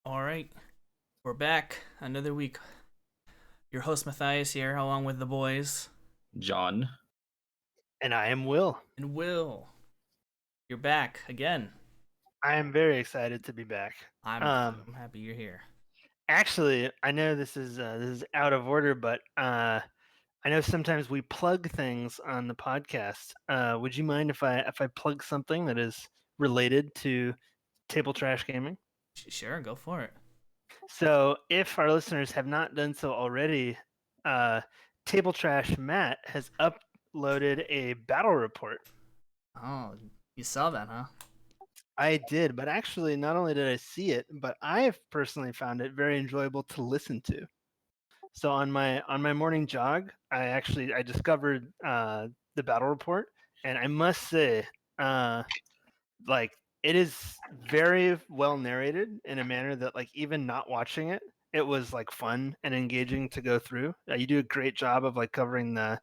All right, we're back. Another week. Your host Mathias here, along with the boys. John. And I am Will. And Will, you're back again. I am very excited to be back. I'm happy you're here. Actually, I know this is out of order, but I know sometimes we plug things on the podcast. Would you mind if I plug something that is related to table trash gaming? Sure, go for it. So, if our listeners have not done so already, uh, Table Trash Matt has uploaded a battle report. Oh, you saw that, huh? I did, but actually, not only did I see it, but I have personally found it very enjoyable to listen to. So on my morning jog, I discovered the battle report, and I must say, uh, like it is very well narrated in a manner that like even not watching it, it was like fun and engaging to go through. You do a great job of like covering the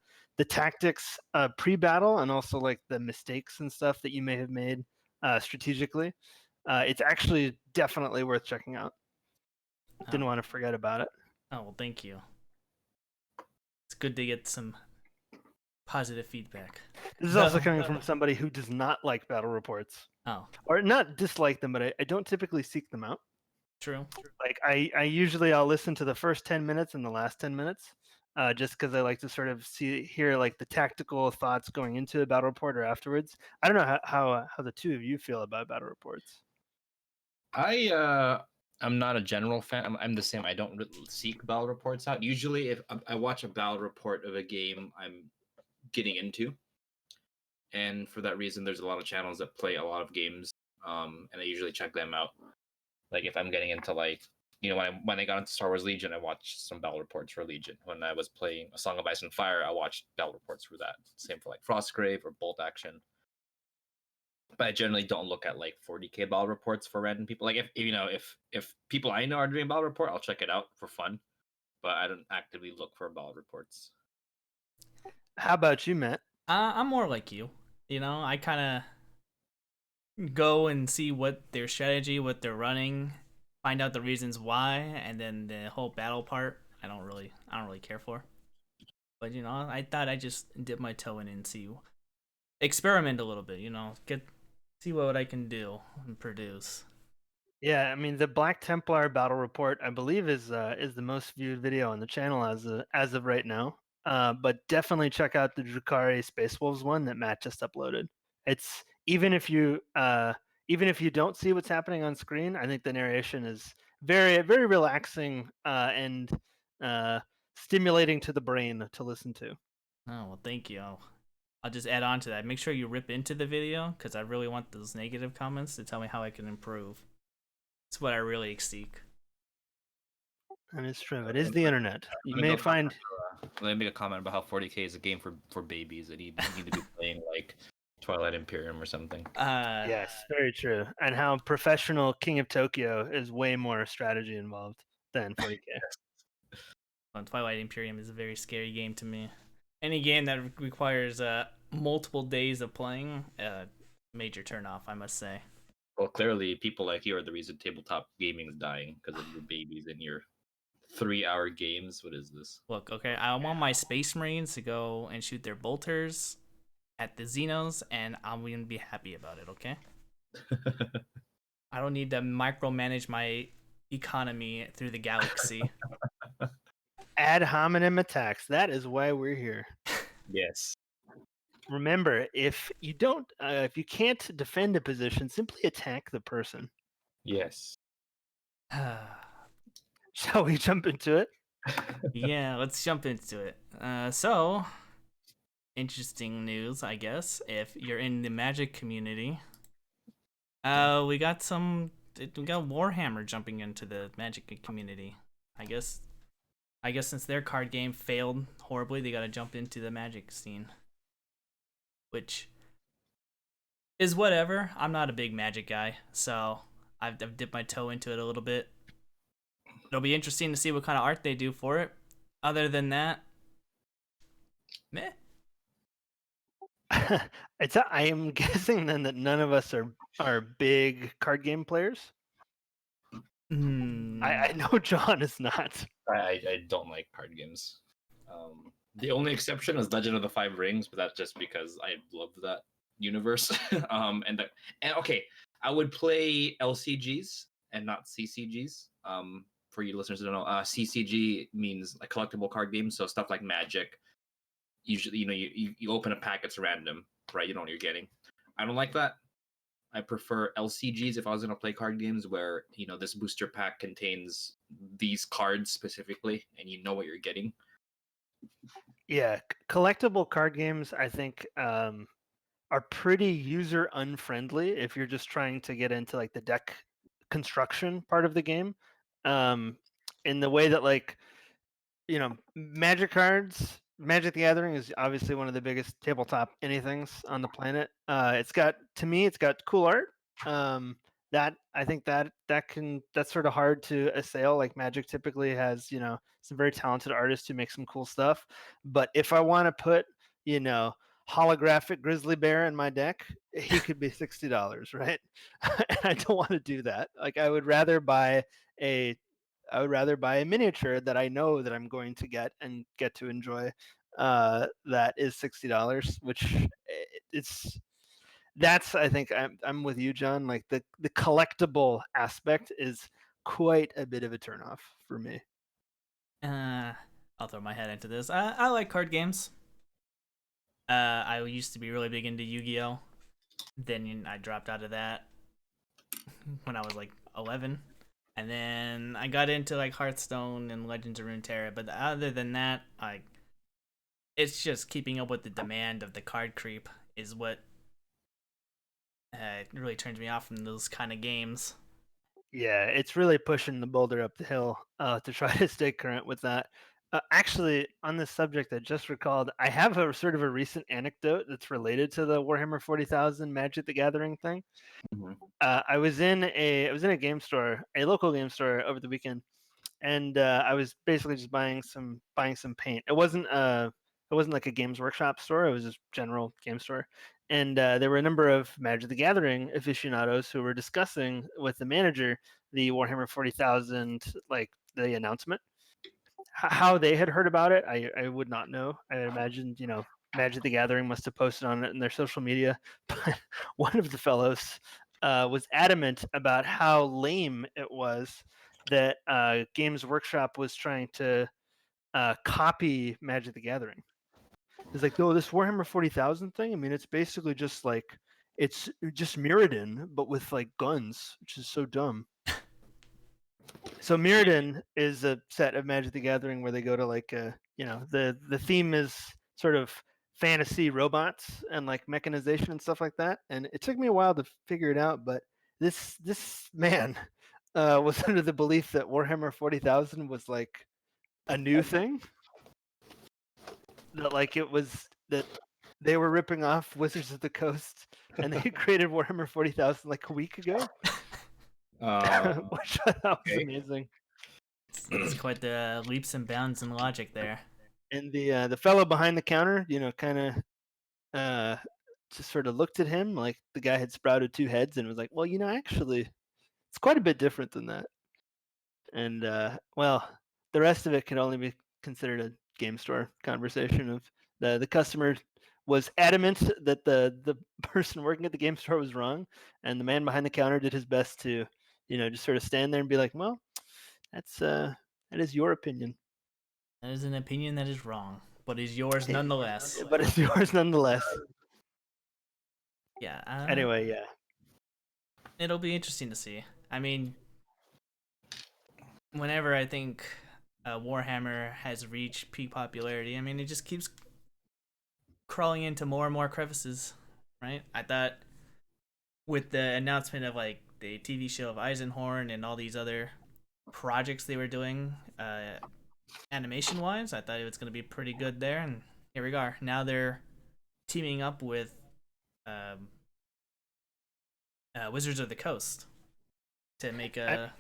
tactics pre-battle and also like the mistakes and stuff that you may have made strategically. It's actually definitely worth checking out. Didn't want to forget about it. Oh well, thank you. It's good to get some positive feedback. This is also coming from somebody who does not like battle reports. Oh, Or not dislike them, but I don't typically seek them out. true. Like I usually I'll listen to the first 10 minutes and the last 10 minutes, just because I like to sort of hear like the tactical thoughts going into a battle report or afterwards. I don't know how the two of you feel about battle reports. I'm not a general fan. I'm the same. I don't really seek battle reports out. Usually, if I watch a battle report of a game I'm getting into, and for that reason, there's a lot of channels that play a lot of games, and I usually check them out. Like if I'm getting into when I got into Star Wars Legion, I watched some battle reports for Legion. When I was playing A Song of Ice and Fire, I watched battle reports for that. Same for like Frostgrave or Bolt Action. But I generally don't look at like 40k battle reports for random people. Like if people I know are doing a battle report, I'll check it out for fun. But I don't actively look for battle reports. How about you, Matt? I'm more like you. I kind of go and see what their strategy, what they're running, find out the reasons why, and then the whole battle part. I don't really care for. But I thought I'd just dip my toe in and see, experiment a little bit. See what I can do and produce. Yeah, I mean the Black Templar battle report, I believe, is the most viewed video on the channel as of right now. But definitely check out the Drukhari Space Wolves one that Matt just uploaded. It's even if you don't see what's happening on screen, I think the narration is very relaxing and stimulating to the brain to listen to. Oh well, thank you. I'll just add on to that. Make sure you rip into the video because I really want those negative comments to tell me how I can improve. It's what I really seek. And it's true. It is the internet. You may find. Let me make a comment about how 40k is a game for babies that you need to be playing like Twilight Imperium or something. Yes, very true. And how professional King of Tokyo is way more strategy involved than 40k. Twilight Imperium is a very scary game to me. Any game that requires multiple days of playing, major turnoff, I must say. Well, clearly, people like you are the reason tabletop gaming is dying because of your babies and your 3-hour games. What is this? Look, okay, I want my Space Marines to go and shoot their bolters at the Xenos, and I'm gonna be happy about it. Okay. I don't need to micromanage my economy through the galaxy. Ad hominem attacks. That is why we're here. Yes. Remember, if you can't defend a position, simply attack the person. Yes. Shall we jump into it? Yeah, let's jump into it. So, interesting news, I guess, if you're in the Magic community. We got Warhammer jumping into the Magic community. I guess since their card game failed horribly, they got to jump into the Magic scene, which is whatever. I'm not a big Magic guy, so I've dipped my toe into it a little bit. It'll be interesting to see what kind of art they do for it. Other than that, meh. I am guessing then that none of us are big card game players. I know John is not. I don't like card games. The only exception is Legend of the Five Rings, but that's just because I love that universe. And okay, I would play LCGs and not CCGs. For you listeners who don't know, CCG means a collectible card game, so stuff like Magic. Usually, you open a pack, it's random, right? You know what you're getting. I don't like that. I prefer LCGs if I was going to play card games where, this booster pack contains these cards specifically and you know what you're getting. Yeah, collectible card games, I think, are pretty user unfriendly if you're just trying to get into like the deck construction part of the game. In the way that Magic cards, Magic the Gathering is obviously one of the biggest tabletop anythings on the planet. It's got cool art. That I think that's sort of hard to assail. Like Magic typically has some very talented artists who make some cool stuff. But if I want to put holographic grizzly bear in my deck, he could be $60, right? And I don't want to do that. Like I would rather buy a miniature that I know that I'm going to get and get to enjoy. That is $60, which that's I think I'm with you, John. Like the collectible aspect is quite a bit of a turnoff for me. I'll throw my head into this. I like card games. I used to be really big into Yu-Gi-Oh. Then I dropped out of that when I was like 11. And then I got into like Hearthstone and Legends of Runeterra, but other than that, it's just keeping up with the demand of the card creep is what really turns me off from those kind of games. Yeah, it's really pushing the boulder up the hill to try to stay current with that. Actually, on this subject, I just recalled I have a sort of a recent anecdote that's related to the Warhammer 40,000 Magic the Gathering thing. Mm-hmm. I was in a game store, a local game store over the weekend, and I was basically just buying some paint. It wasn't like a Games Workshop store. It was just general game store, and there were a number of Magic the Gathering aficionados who were discussing with the manager the Warhammer 40,000, like the announcement. How they had heard about it, I would not know. I imagined Magic the Gathering must have posted on it in their social media, but one of the fellows was adamant about how lame it was that Games Workshop was trying to copy Magic the Gathering. It's like, no, this Warhammer 40,000 thing. I mean, it's basically just like it's just Mirrodin, but with like guns, which is so dumb. So Mirrodin is a set of Magic the Gathering where they go to like the theme is sort of fantasy robots and like mechanization and stuff like that. And it took me a while to figure it out, but this man was under the belief that Warhammer 40,000 was like a new thing. That like it was that they were ripping off Wizards of the Coast and they created Warhammer 40,000 like a week ago. Which I thought was amazing. It's quite the leaps and bounds in logic there. And the fellow behind the counter, kind of just sort of looked at him like the guy had sprouted two heads and was like, well, actually, it's quite a bit different than that. And well, the rest of it can only be considered a game store conversation of the customer was adamant that the person working at the game store was wrong, and the man behind the counter did his best to, just sort of stand there and be like, well, that is your opinion. That is an opinion that is wrong, but is yours nonetheless. But it's yours nonetheless. Yeah. Anyway, yeah. It'll be interesting to see. I mean, whenever I think Warhammer has reached peak popularity, I mean, it just keeps crawling into more and more crevices, right? I thought with the announcement of like the TV show of Eisenhorn and all these other projects they were doing, animation wise, I thought it was going to be pretty good there, and here we are. Now they're teaming up with Wizards of the Coast to make or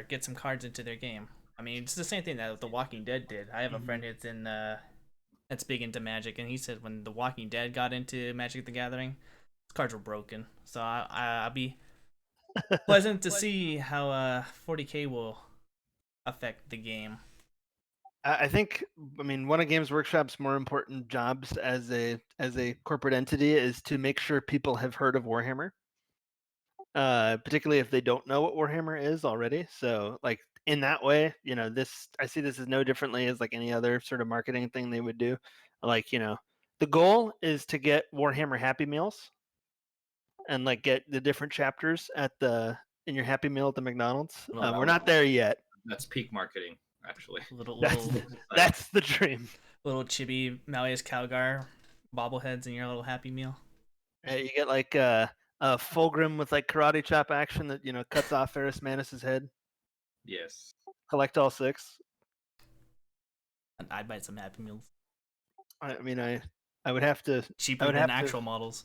get some cards into their game. I mean, it's the same thing that The Walking Dead did. I have a friend that's big into Magic, and he said when The Walking Dead got into Magic the Gathering, his cards were broken. So I'll be pleasant to see how 40K will affect the game. I think, I mean, one of Games Workshop's more important jobs as a corporate entity is to make sure people have heard of Warhammer, particularly if they don't know what Warhammer is already. So, like in that way, this I see this as no differently as like any other sort of marketing thing they would do. Like, the goal is to get Warhammer Happy Meals and like get the different chapters in your Happy Meal at the McDonald's. We're not there yet. That's peak marketing, actually. That's the dream. Little chibi Malleus Calgar bobbleheads in your little Happy Meal. You get like a Fulgrim with like karate chop action that cuts off Ferrus Manus's head. Yes. Collect all 6. I'd buy some Happy Meals. I mean, I would have to cheaper than actual models.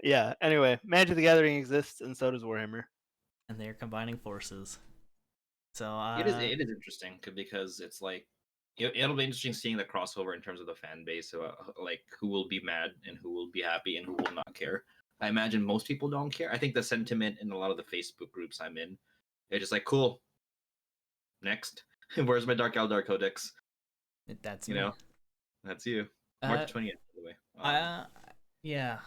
Yeah. Anyway, Magic the Gathering exists, and so does Warhammer. And they're combining forces. So it is interesting because it's like it'll be interesting seeing the crossover in terms of the fan base, like who will be mad and who will be happy and who will not care. I imagine most people don't care. I think the sentiment in a lot of the Facebook groups I'm in, it's just like, cool. Next, where's my Dark Eldar Codex? That's me. That's you. March 20th, by the way. Yeah,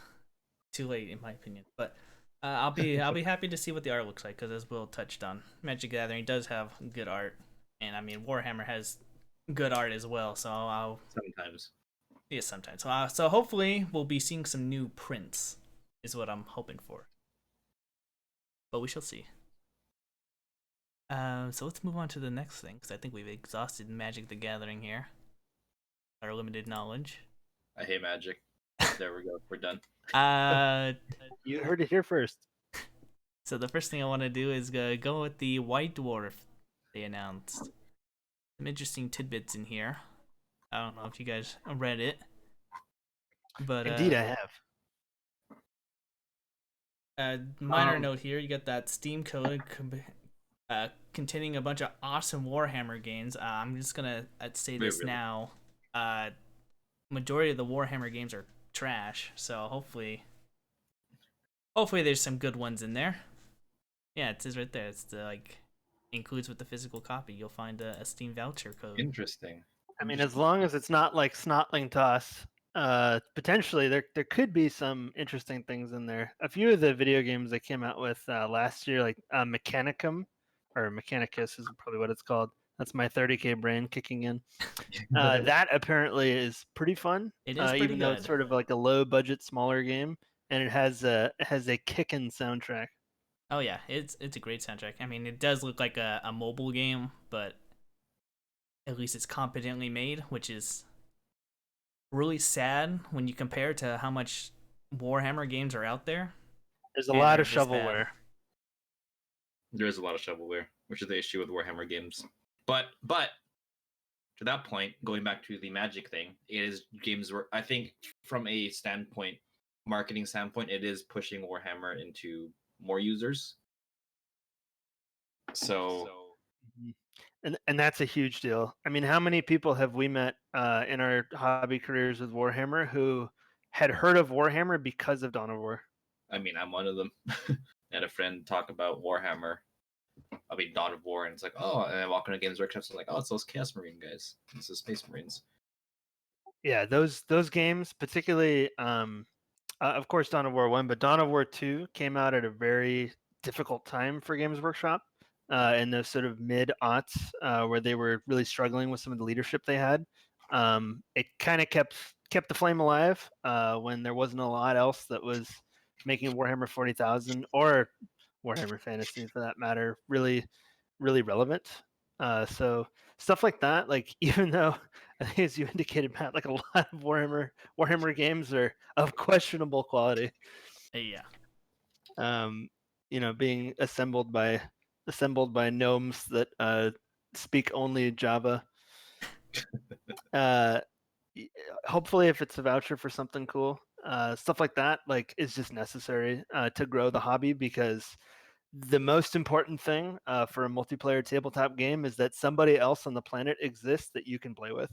too late in my opinion, but I'll be happy to see what the art looks like, because as Will touched on, Magic the Gathering does have good art, and I mean Warhammer has good art as well. So sometimes. So hopefully we'll be seeing some new prints, is what I'm hoping for. But we shall see. So let's move on to the next thing, because I think we've exhausted Magic the Gathering here. Our limited knowledge. I hate Magic. There we go. We're done. You heard it here first. So the first thing I want to do is go with the White Dwarf they announced. Some interesting tidbits in here. I don't know if you guys read it, but indeed I have. Minor note here: you got that Steam code containing a bunch of awesome Warhammer games. I'm just gonna say this now. Majority of the Warhammer games are trash, so hopefully there's some good ones in there. Yeah, it says right there. It's includes with the physical copy. You'll find a Steam voucher code. Interesting. I mean, as long as it's not like Snotling Toss, potentially there could be some interesting things in there. A few of the video games they came out with last year, like Mechanicum or Mechanicus is probably what it's called. That's my 30K brain kicking in. That apparently is pretty fun. It is pretty even though it's sort of like a low budget, smaller game, and it has a kickin' soundtrack. Oh yeah, it's a great soundtrack. I mean, it does look like a mobile game, but at least it's competently made, which is really sad when you compare to how much Warhammer games are out there. There's a lot of shovelware. There is a lot of shovelware, which is the issue with Warhammer games. But to that point, going back to the Magic thing, it is games where I think from a marketing standpoint, it is pushing Warhammer into more users. So and that's a huge deal. I mean, how many people have we met in our hobby careers with Warhammer who had heard of Warhammer because of Dawn of War? I mean, I'm one of them. I had a friend talk about Warhammer. I mean, Dawn of War, and it's like, oh, and I walk into Games Workshop, and I'm like, oh, it's those Chaos Marine guys. It's the Space Marines. Yeah, those games, particularly, of course, Dawn of War 1, but Dawn of War 2 came out at a very difficult time for Games Workshop in those sort of mid-aughts where they were really struggling with some of the leadership they had. It kind of kept the flame alive when there wasn't a lot else that was making Warhammer 40,000 or Warhammer Fantasy, for that matter, really, really relevant. So stuff like that, like even though I think as you indicated, Matt, like a lot of Warhammer games are of questionable quality. Yeah. Being assembled by gnomes that speak only Java. Hopefully, if it's a voucher for something cool, stuff like that, like is just necessary to grow the hobby, because the most important thing for a multiplayer tabletop game is that somebody else on the planet exists that you can play with.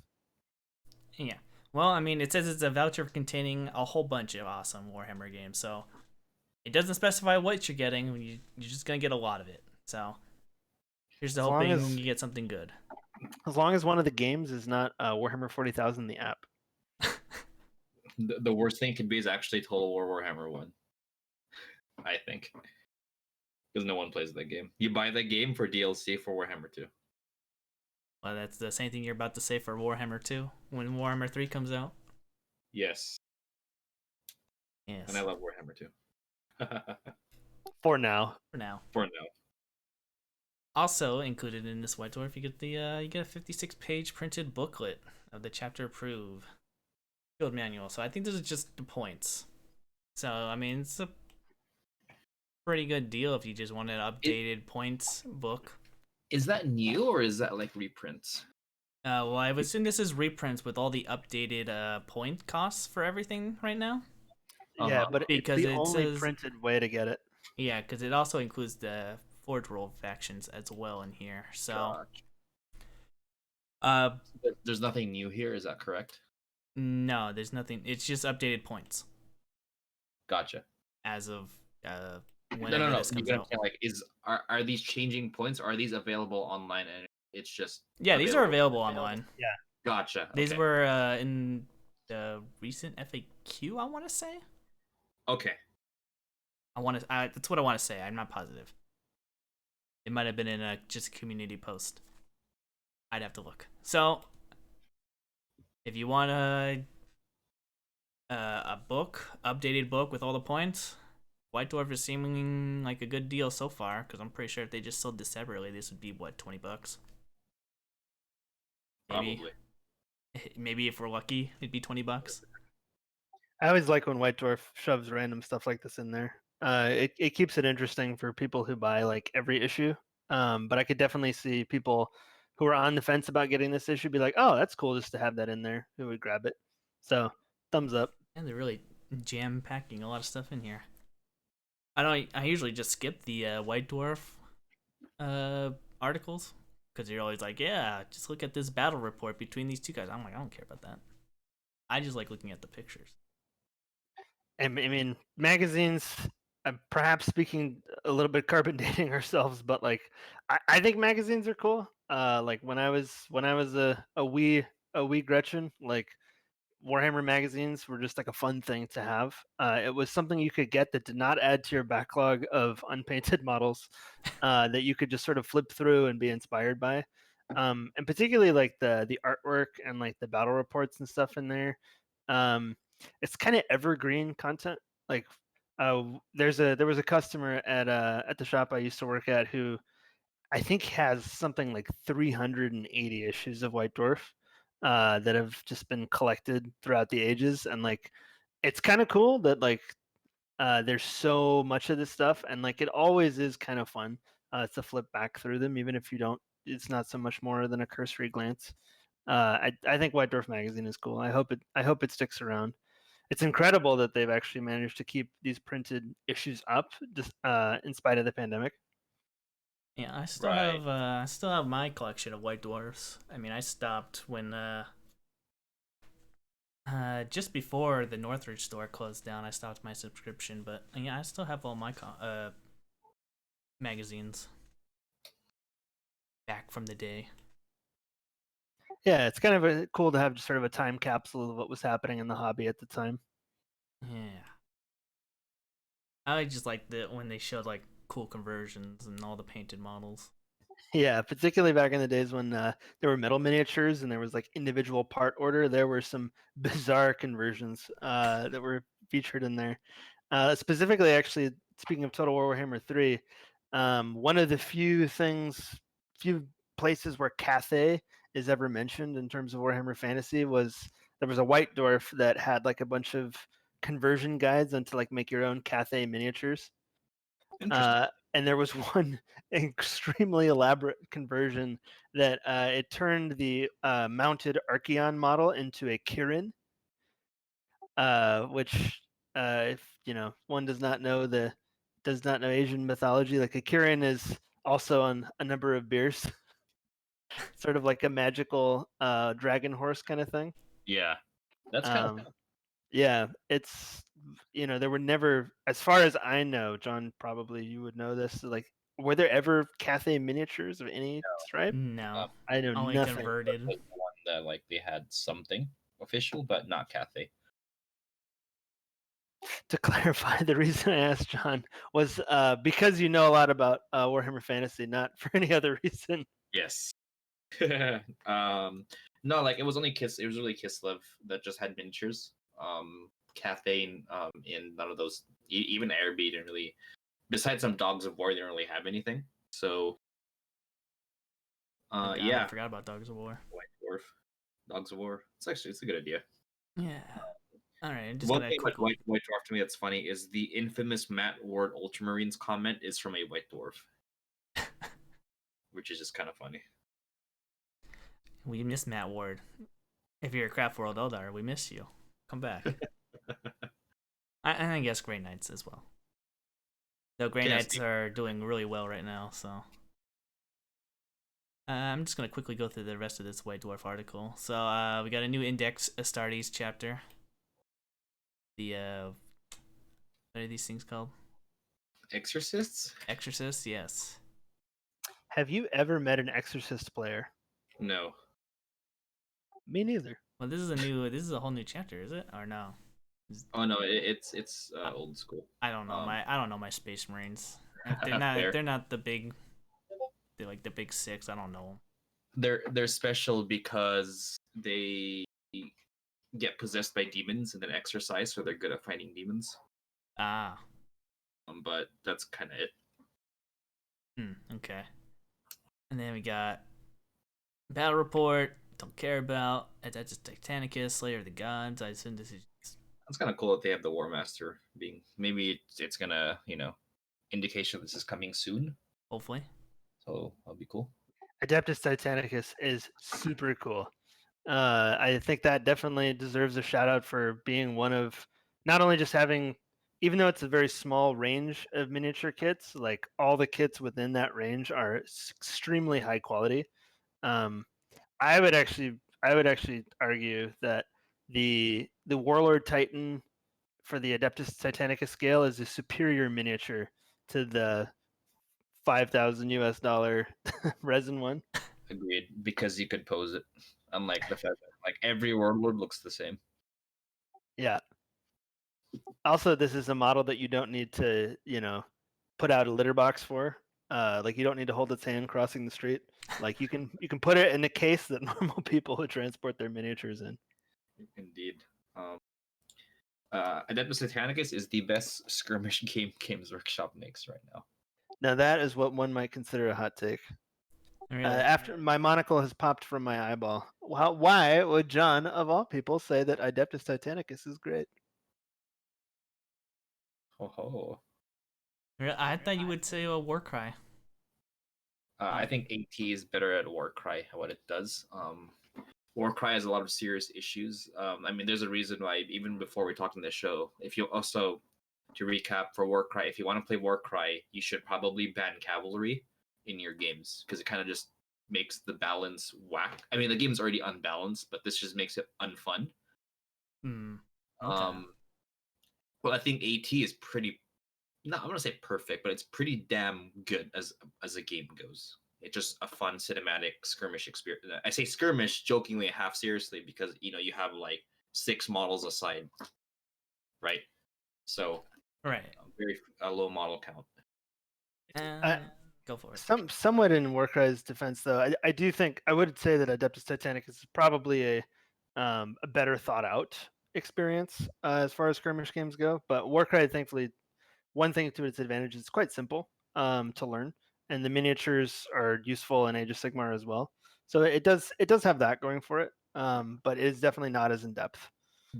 Yeah. Well, I mean, it says it's a voucher containing a whole bunch of awesome Warhammer games, so It doesn't specify what you're getting. You're just gonna get a lot of it. So here's the As long hoping as- you get something good. As long as one of the games is not Warhammer 40,000, the app. The worst thing it could be is actually Total War Warhammer 1. I think. Because no one plays that game. You buy that game for DLC for Warhammer 2. Well, that's the same thing you're about to say for Warhammer 2 when Warhammer 3 comes out. Yes. Yes. And I love Warhammer 2. For now. For now. For now. Also included in this White Dwarf, you get a 56-page printed booklet of the chapter approve field manual. So I think this is just the points. So I mean, it's a pretty good deal if you just want an updated points book. Is that new or is that like reprints? Well, I would assume this is reprints with all the updated point costs for everything right now. Yeah, but Because it's the it only says- printed way to get it. Yeah, because it also includes the Forge World factions as well in here. So, There's nothing new here, is that correct? no, there's nothing. It's just updated points Gotcha. as of whenever No. this You comes gotta out. say, like, are these changing points? Or are these available online and it's just Yeah, these are available online. Gotcha. These okay. were in the recent FAQ, I want to say. Okay. That's what I want to say. I'm not positive. It might have been in just a community post. I'd have to look. So, if you want a book, updated book with all the points, White Dwarf is seeming like a good deal so far. Because I'm pretty sure if they just sold this separately, this would be what, $20? Maybe. Probably. Maybe if we're lucky, it'd be $20. I always like when White Dwarf shoves random stuff like this in there. It keeps it interesting for people who buy like every issue. But I could definitely see people who are on the fence about getting this issue be like, "Oh, that's cool just to have that in there." Who would grab it? So, thumbs up. And they're really jam packing a lot of stuff in here. I usually just skip the White Dwarf articles because you're always like, yeah, just look at this battle report between these two guys. I'm like, I don't care about that. I just like looking at the pictures. And I mean, magazines. Perhaps speaking a little bit carbon dating ourselves, but like I think magazines are cool. Like when I was a wee Gretchen, like Warhammer magazines were just like a fun thing to have. It was something you could get that did not add to your backlog of unpainted models that you could just sort of flip through and be inspired by. And particularly like the artwork and like the battle reports and stuff in there. It's kind of evergreen content. Like there was a customer at the shop I used to work at who I think has something like 380 issues of White Dwarf that have just been collected throughout the ages, and like it's kind of cool that like there's so much of this stuff, and like it always is kind of fun to flip back through them, even if you don't. It's not so much more than a cursory glance. I think White Dwarf magazine is cool. I hope it sticks around. It's incredible that they've actually managed to keep these printed issues up just in spite of the pandemic. Yeah, I still have my collection of White Dwarfs. I mean, I stopped when just before the Northridge store closed down. I stopped my subscription, but yeah, I still have all my magazines back from the day. Yeah, it's kind of cool to have sort of a time capsule of what was happening in the hobby at the time. Yeah, I just like when they showed like cool conversions and all the painted models. Yeah, particularly back in the days when there were metal miniatures and there was like individual part order. There were some bizarre conversions that were featured in there. Specifically, actually, speaking of Total War Warhammer 3, one of the few places where Cathay is ever mentioned in terms of Warhammer Fantasy was there was a White Dwarf that had like a bunch of conversion guides onto like make your own Cathay miniatures. Interesting. And there was one extremely elaborate conversion that it turned the mounted Archeon model into a Kirin, which, if you know, one does not know Asian mythology, like a Kirin is also on a number of beers, sort of like a magical dragon horse kind of thing. Yeah. That's kind of Yeah, it's there were never, as far as I know, John, probably you would know this. Like, were there ever Cathay miniatures of any stripe? No, I know only nothing. converted. Was the one that like they had something official, but not Cathay. To clarify, the reason I asked John was because you know a lot about Warhammer Fantasy, not for any other reason. Yes. No, like it was only Kiss. It was really Kislev that just had miniatures. Cathay in none of those. Even Airbee didn't really. Besides some Dogs of War, they didn't really have anything. So, God, yeah, I forgot about Dogs of War. White Dwarf, Dogs of War. It's a good idea. Yeah. All right. I'm just One gonna thing about quickly. White Dwarf to me that's funny is the infamous Matt Ward Ultramarines comment is from a White Dwarf, which is just kind of funny. We miss Matt Ward. If you're a Craft World Eldar, we miss you. Come back. And I guess Grey Knights as well. Though Grey Yes, Knights are doing really well right now, so. I'm just going to quickly go through the rest of this White Dwarf article. So we got a new Index Astartes chapter. The, what are these things called? Exorcists? Exorcists, yes. Have you ever met an Exorcist player? No. Me neither. Well, this is a whole new chapter, is it? Or no? Oh no, it's old school. I don't know my Space Marines. They're Fair. they're not the big. They're like the big six. I don't know. They're special because they get possessed by demons and then exorcise, so they're good at fighting demons. Ah. But that's kind of it. Okay. And then we got battle report. Don't care about. That's just Titanicus, Slayer of the Gods. I assume this is. It's kind of cool that they have the War Master being. Maybe it's gonna indication this is coming soon. Hopefully. So that'll be cool. Adeptus Titanicus is super cool. I think that definitely deserves a shout out for being one of not only just having, even though it's a very small range of miniature kits, like all the kits within that range are extremely high quality. I would actually argue that the Warlord Titan for the Adeptus Titanicus scale is a superior miniature to the $5,000 resin one. Agreed, because you could pose it. Unlike the fact that like every warlord looks the same. Yeah. Also, this is a model that you don't need to, put out a litter box for. Like you don't need to hold its hand crossing the street. Like you can put it in a case that normal people would transport their miniatures in. Indeed. Adeptus Titanicus is the best skirmish game Games Workshop makes right now. Now that is what one might consider a hot take. Really? After my monocle has popped from my eyeball, why would John, of all people, say that Adeptus Titanicus is great? Oh. I thought you would say a Warcry. I think AT is better at Warcry, what it does. Warcry has a lot of serious issues. I mean, there's a reason why, even before we talked on this show, if you also, to recap for Warcry, if you want to play Warcry, you should probably ban cavalry in your games, because it kind of just makes the balance whack. I mean, the game's already unbalanced, but this just makes it unfun. Okay. Well, I think AT is pretty, I'm going to say perfect, but it's pretty damn good as a game goes. It's just a fun cinematic skirmish experience. I say skirmish jokingly, half seriously, because you have like 6 models aside, right? So right, very low model count. Go for it. Somewhat in Warcry's defense, though, I do think I would say that Adeptus Titanicus is probably a better thought out experience as far as skirmish games go. But Warcry, thankfully, one thing to its advantage is it's quite simple to learn, and the miniatures are useful in Age of Sigmar as well. So it does have that going for it, but it is definitely not as in depth.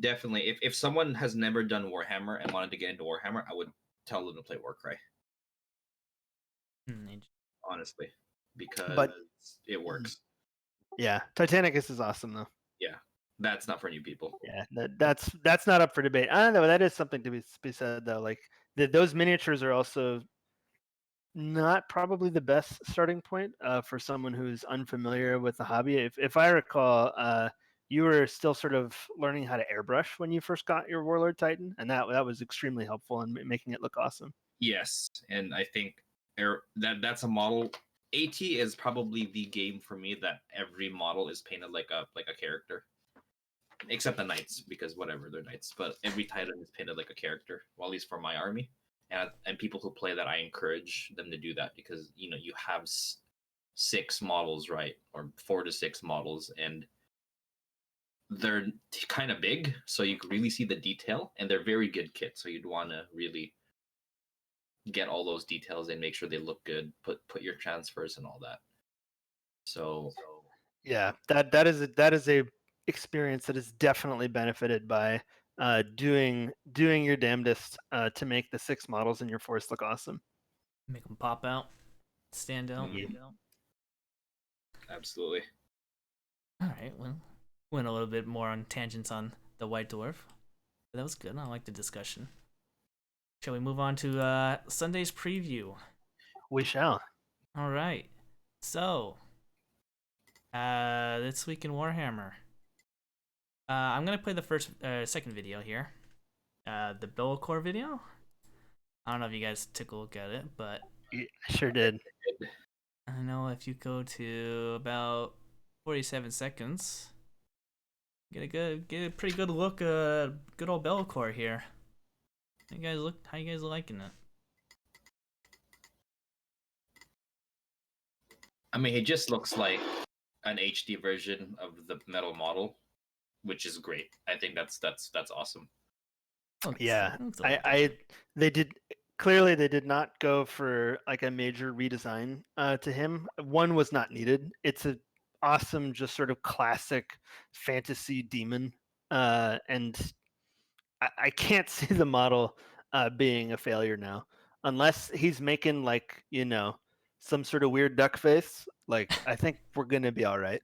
Definitely, if someone has never done Warhammer and wanted to get into Warhammer, I would tell them to play Warcry. Honestly, because it works. Yeah, Titanicus is awesome though. Yeah, that's not for new people. Yeah, that's not up for debate. I don't know. That is something to be said though. Like those miniatures are also not probably the best starting point for someone who's unfamiliar with the hobby. If I recall, you were still sort of learning how to airbrush when you first got your Warlord Titan, and that was extremely helpful in making it look awesome. Yes, and I think that's a model. AT is probably the game for me that every model is painted like a character, except the knights, because whatever, they're knights. But every Titan is painted like a character, well, at least for my army. And people who play that, I encourage them to do that, because you have 6 models, right, or 4 to 6 models, and they're kind of big, so you can really see the detail, and they're very good kits. So you'd want to really get all those details and make sure they look good. Put your transfers and all that. So yeah, that is a experience that is definitely benefited by doing your damnedest to make the 6 models in your force look awesome. Make them pop out, stand out. Absolutely. All right, well, went a little bit more on tangents on the White Dwarf. But that was good. I like the discussion. Shall we move on to Sunday's preview? We shall. All right. So, this week in Warhammer, I'm gonna play the second video here, the Bellacore video. I don't know if you guys took a look at it, but Yeah, I sure did. I know if you go to about 47 seconds, get a pretty good look, good old Bellacore here. How you guys liking it? I mean, it just looks like an HD version of the metal model, which is great. I think that's awesome. Yeah, they did not go for like a major redesign to him. One was not needed. It's a awesome, just sort of classic fantasy demon, and I can't see the model being a failure now, unless he's making like some sort of weird duck face. Like I think we're gonna be all right.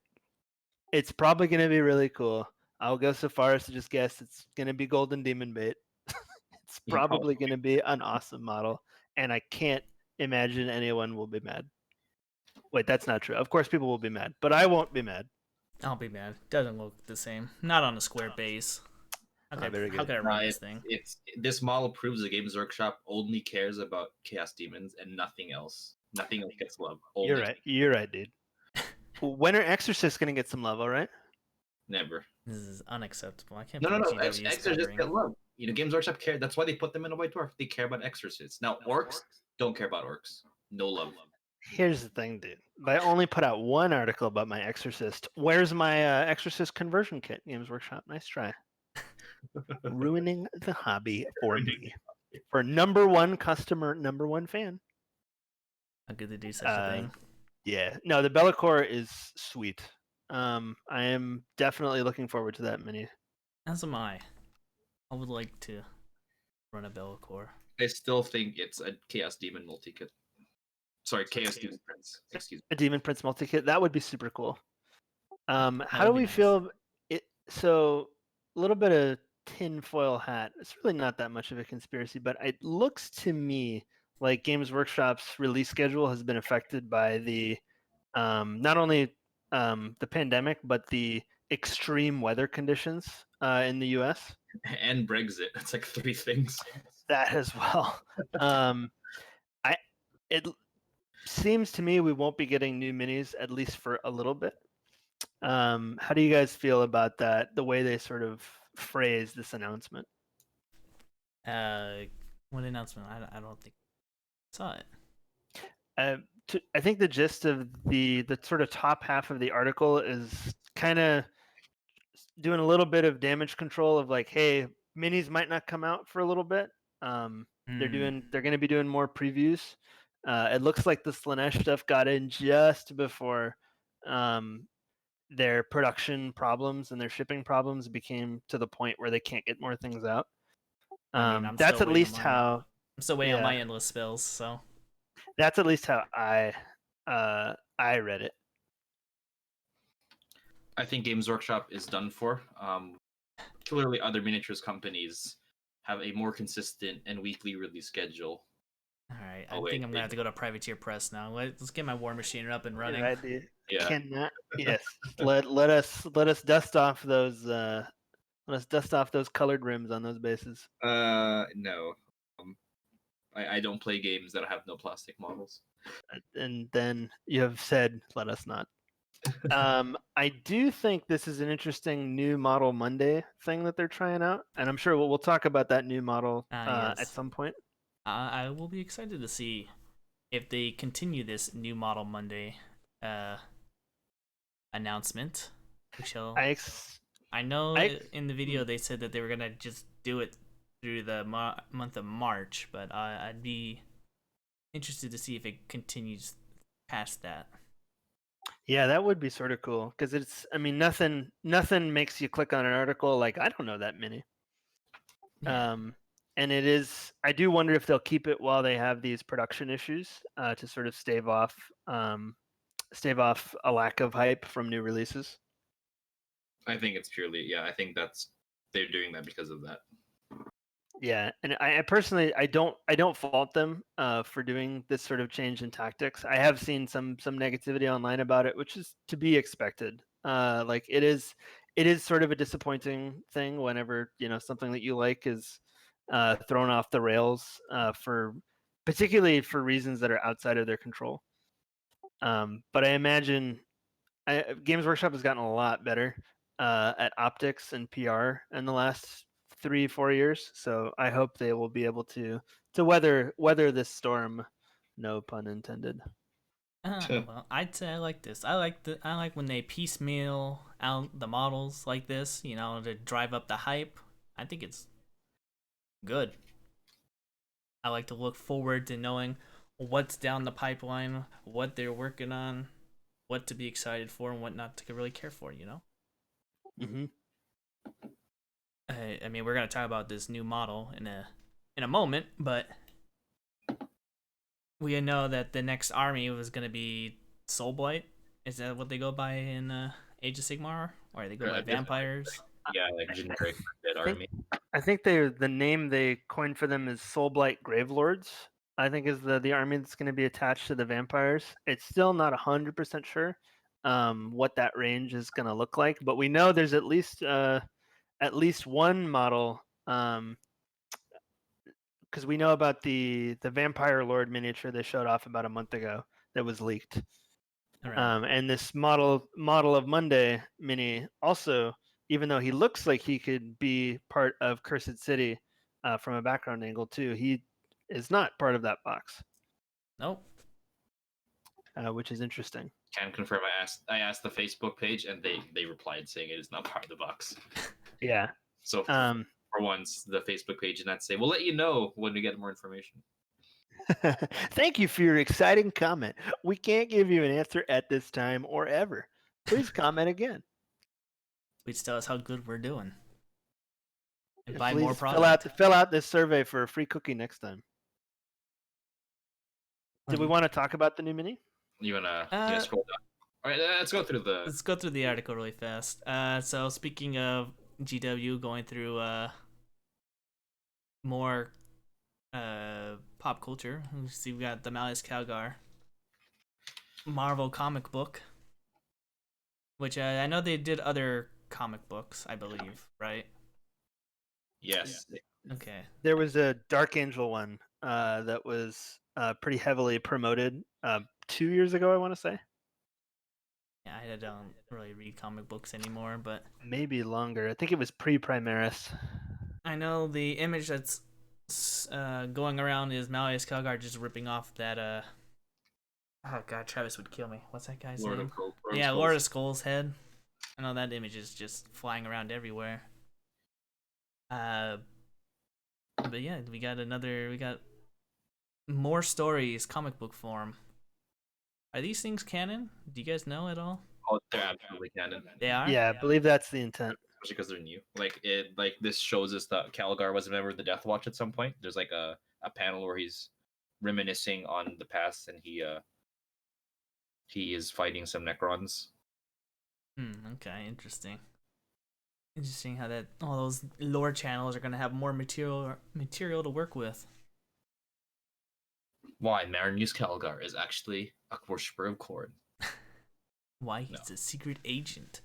It's probably gonna be really cool. I'll go so far as to just guess it's gonna be Golden Demon Bait. It's probably going to be an awesome model, and I can't imagine anyone will be mad. Wait, that's not true. Of course, people will be mad, but I won't be mad. I'll be mad. Doesn't look the same. Not on a square base. How could I run this thing? This model proves the Games Workshop only cares about Chaos Demons and nothing else. Nothing else gets love. You're right. You're right, dude. When are Exorcists going to get some love? All right. Never. This is unacceptable. I can't. No. GW Exorcists get love. Games Workshop care. That's why they put them in a White Dwarf. They care about Exorcists. Now orcs don't care about orcs. No love. Here's the thing, dude. I only put out one article about my Exorcist. Where's my Exorcist conversion kit? Games Workshop. Nice try. Ruining the hobby for me. For number 1 customer, number 1 fan. How could they do such a thing? Yeah. No, the Bellacore is sweet. I am definitely looking forward to that mini. As am I. I would like to run a Bellacore. I still think it's a Chaos Demon multi-kit. Sorry, Chaos Demon Prince. Excuse me. A Demon Prince multi-kit. That would be super cool. How do we feel? So a little bit of tinfoil hat. It's really not that much of a conspiracy, but it looks to me like Games Workshop's release schedule has been affected by the not only the pandemic, but the extreme weather conditions in the U.S. And Brexit. It's like 3 things. That as well. It seems to me we won't be getting new minis at least for a little bit. How do you guys feel about that? The way they sort of phrase this announcement. What announcement? I don't think I saw it. I think the gist of the sort of top half of the article is kind of doing a little bit of damage control of like, hey, minis might not come out for a little bit. They're going to be doing more previews. It looks like the Slanesh stuff got in just before their production problems and their shipping problems became to the point where they can't get more things out. That's at least how I'm still waiting on my endless spells. So that's at least how I read it. I think Games Workshop is done for. Clearly, other miniatures companies have a more consistent and weekly release schedule. All right, I think I'm gonna have to go to Privateer Press now. Let's get my War Machine up and running. Right, dude. Yeah. Cannot. Yes. Let us dust off those. Let us dust off those colored rims on those bases. No. I don't play games that have no plastic models. And then you have said, let us not. I do think this is an interesting new Model Monday thing that they're trying out, and I'm sure we'll talk about that new model at Yes. some point. I will be excited to see if they continue this new Model Monday announcement. We shall. I know in the video they said that they were gonna just do it through the month of March, but I'd be interested to see if it continues past that. Yeah, that would be sort of cool because it's. I mean, nothing makes you click on an article like I don't know that many. Yeah. And it is. I do wonder if they'll keep it while they have these production issues to sort of stave off a lack of hype from new releases. I think it's purely I think they're doing that because of that. Yeah, and I personally I don't fault them for doing this sort of change in tactics. I have seen some negativity online about it, which is to be expected. Like it is sort of a disappointing thing whenever something that you like is thrown off the rails for particularly for reasons that are outside of their control. But I imagine Games Workshop has gotten a lot better at optics and PR in the last 3-4 years. So I hope they will be able to weather this storm. No pun intended. Well, I'd say I like this. I like when they piecemeal out the models like this, to drive up the hype. I think it's good. I like to look forward to knowing what's down the pipeline, what they're working on, what to be excited for, and what not to really care for. Mm-hmm. I mean, we're gonna talk about this new model in a moment, but we know that the next army was gonna be Soulblight. Is that what they go by in Age of Sigmar, or they go by vampires? Yeah, like generic dead army. I think the name they coined for them is Soulblight Gravelords. I think is the army that's going to be attached to the vampires. It's still not 100% sure what that range is going to look like, but we know there's at least one model because we know about the Vampire Lord miniature they showed off about a month ago that was leaked. Right. And this model of Monday mini also, even though he looks like he could be part of Cursed City from a background angle too, he is not part of that box. Nope. Which is interesting. Can confirm. I asked the Facebook page, and they replied saying it is not part of the box. Yeah. So for once, the Facebook page did not say, "We'll let you know when we get more information." Thank you for your exciting comment. We can't give you an answer at this time or ever. Please comment again. Please tell us how good we're doing. And buy Please more product. fill out this survey for a free cookie next time. Did we want to talk about the new mini? You wanna scroll down? All right, let's go through the. Let's go through the article really fast. So speaking of GW going through more pop culture, we see we got the Malleus Calgar Marvel comic book, which I know they did other comic books, I believe, right? Yes. Okay. There was a Dark Angel one that was pretty heavily promoted 2 years ago, I want to say. Yeah, I don't really read comic books anymore, but maybe longer. I think it was pre-Primaris. I know the image that's going around is Malleus Calgar just ripping off that oh god, Travis would kill me. What's that guy's name? Lord of Skull's head. I know that image is just flying around everywhere. But yeah, we got more stories, comic book form. Are these things canon? Do you guys know at all? Oh, they're absolutely canon. They are? Yeah, I believe that's the intent. Especially because they're new. Like this shows us that Calgar was a member of the Death Watch at some point. There's like a panel where he's reminiscing on the past, and he is fighting some Necrons. Okay, interesting. Interesting how that all those lore channels are gonna have more material to work with. Why Marinus Calgar is actually a worshipper of Khorne. Why he's a secret agent.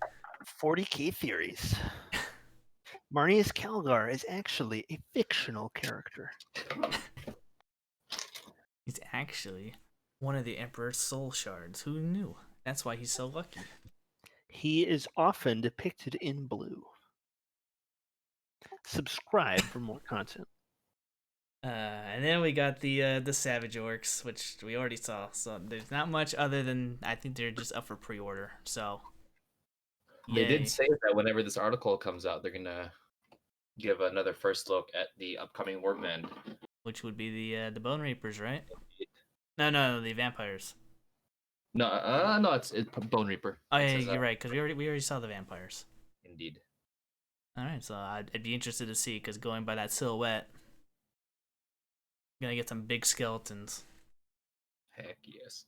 40K theories. Marnius Calgar is actually a fictional character. He's actually one of the Emperor's soul shards. Who knew? That's why he's so lucky. He is often depicted in blue. Subscribe for more content. And then we got the Savage Orcs, which we already saw. So there's not much other than I think they're just up for pre-order. So They yay. did say that whenever this article comes out, they're gonna give another first look at the upcoming Warband. Which would be the Bone Reapers, right? No, the vampires. No, it's Bone Reaper. Oh It yeah, says, you're right, because we already saw the vampires. Indeed. All right, so I'd be interested to see, because going by that silhouette, gonna get some big skeletons. Heck yes.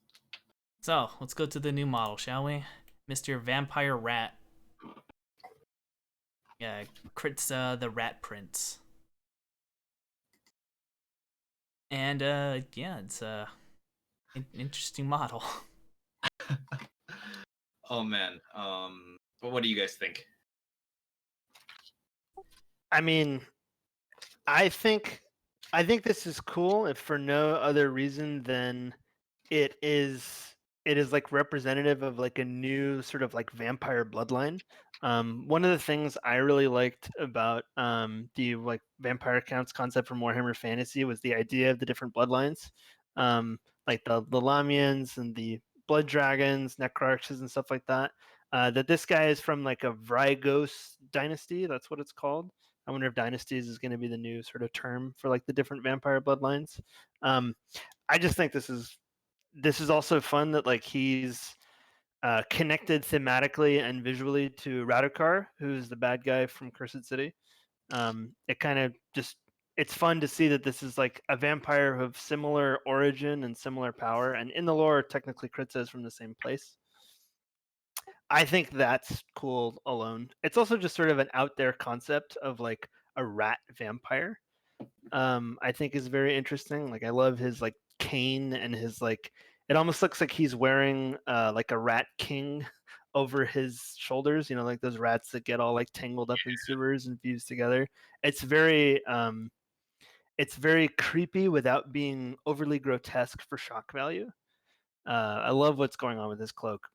So let's go to the new model, shall we? Mr. Vampire Rat. Yeah, crits the Rat Prince. And yeah, it's an interesting model. Oh man. But what do you guys think? I mean, I think this is cool if for no other reason than it is like representative of like a new sort of like vampire bloodline. One of the things I really liked about the like vampire counts concept from Warhammer Fantasy was the idea of the different bloodlines, like the Lamians and the Blood Dragons, Necrarchs, and stuff like that. That this guy is from like a Vrygos dynasty. That's what it's called. I wonder if dynasties is going to be the new sort of term for like the different vampire bloodlines. I just think this is also fun that like he's connected thematically and visually to Radukar, who's the bad guy from Cursed City. It kind of just it's fun to see that this is like a vampire of similar origin and similar power, and in the lore, technically Kritza is from the same place. I think that's cool alone. It's also just sort of an out there concept of like a rat vampire. I think is very interesting. Like I love his like cane and his like it almost looks like he's wearing like a rat king over his shoulders, you know, like those rats that get all like tangled up in sewers and fused together. It's very creepy without being overly grotesque for shock value. I love what's going on with this cloak.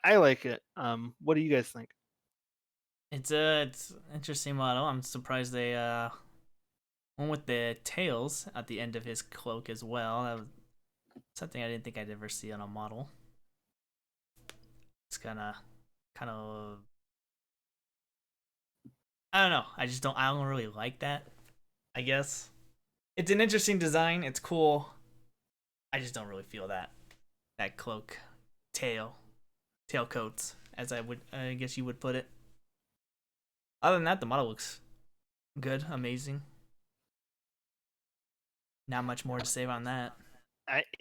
I like it. What do you guys think? It's an interesting model. I'm surprised they went with the tails at the end of his cloak as well. That was something I didn't think I'd ever see on a model. It's kind of I don't know. I don't really like that. I guess it's an interesting design. It's cool. I just don't really feel that cloak tailcoats, as I guess you would put it. Other than that, the model looks good, amazing. Not much more to say on that.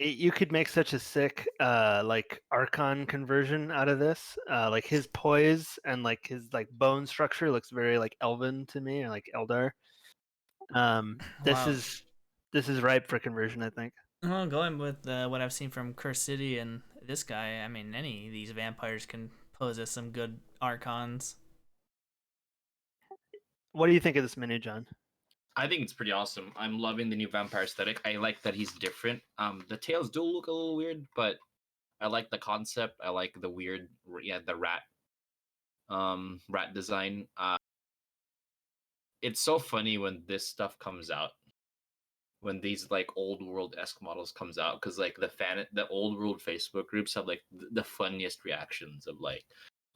You could make such a sick like Archon conversion out of this. Like his poise and like his like bone structure looks very like Elven to me, or like Eldar. This Wow. is ripe for conversion, I think. Well, going with what I've seen from Curse City and this guy, I mean, any of these vampires can pose as some good Archons. What do you think of this mini, John? I think it's pretty awesome. I'm loving the new vampire aesthetic. I like that he's different. The tails do look a little weird, but I like the concept. I like the weird, the rat design. It's so funny when this stuff comes out, when these like old world-esque models comes out, because like the old world Facebook groups have like the funniest reactions of like,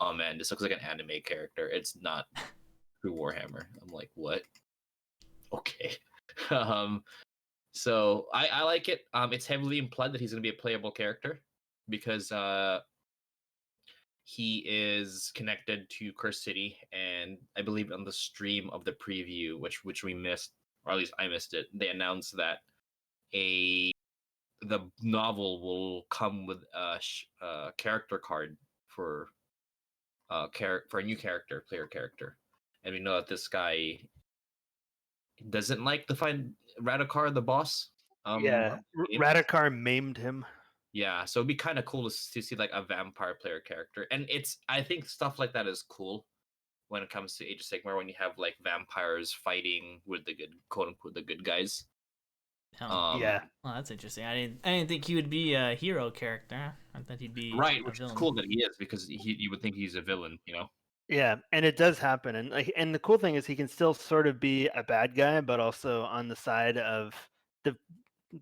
oh man, this looks like an anime character. It's not true Warhammer. I'm like, what? Okay. So I like it. It's heavily implied that he's gonna be a playable character because he is connected to Curse City, and I believe on the stream of the preview, which we missed, or at least I missed it, they announced that the novel will come with a character card for for a new player character, and we know that this guy doesn't like to find Radukar the boss. Yeah, Radukar maimed him. Yeah, so it'd be kind of cool to see like a vampire player character, and I think stuff like that is cool when it comes to Age of Sigmar when you have like vampires fighting with the good quote unquote the good guys. Oh, Yeah. well, that's interesting. I didn't think he would be a hero character. I thought he'd be Right, a which is villain. cool that he is because you would think he's a villain, you know. Yeah, and it does happen, and the cool thing is he can still sort of be a bad guy, but also on the side of the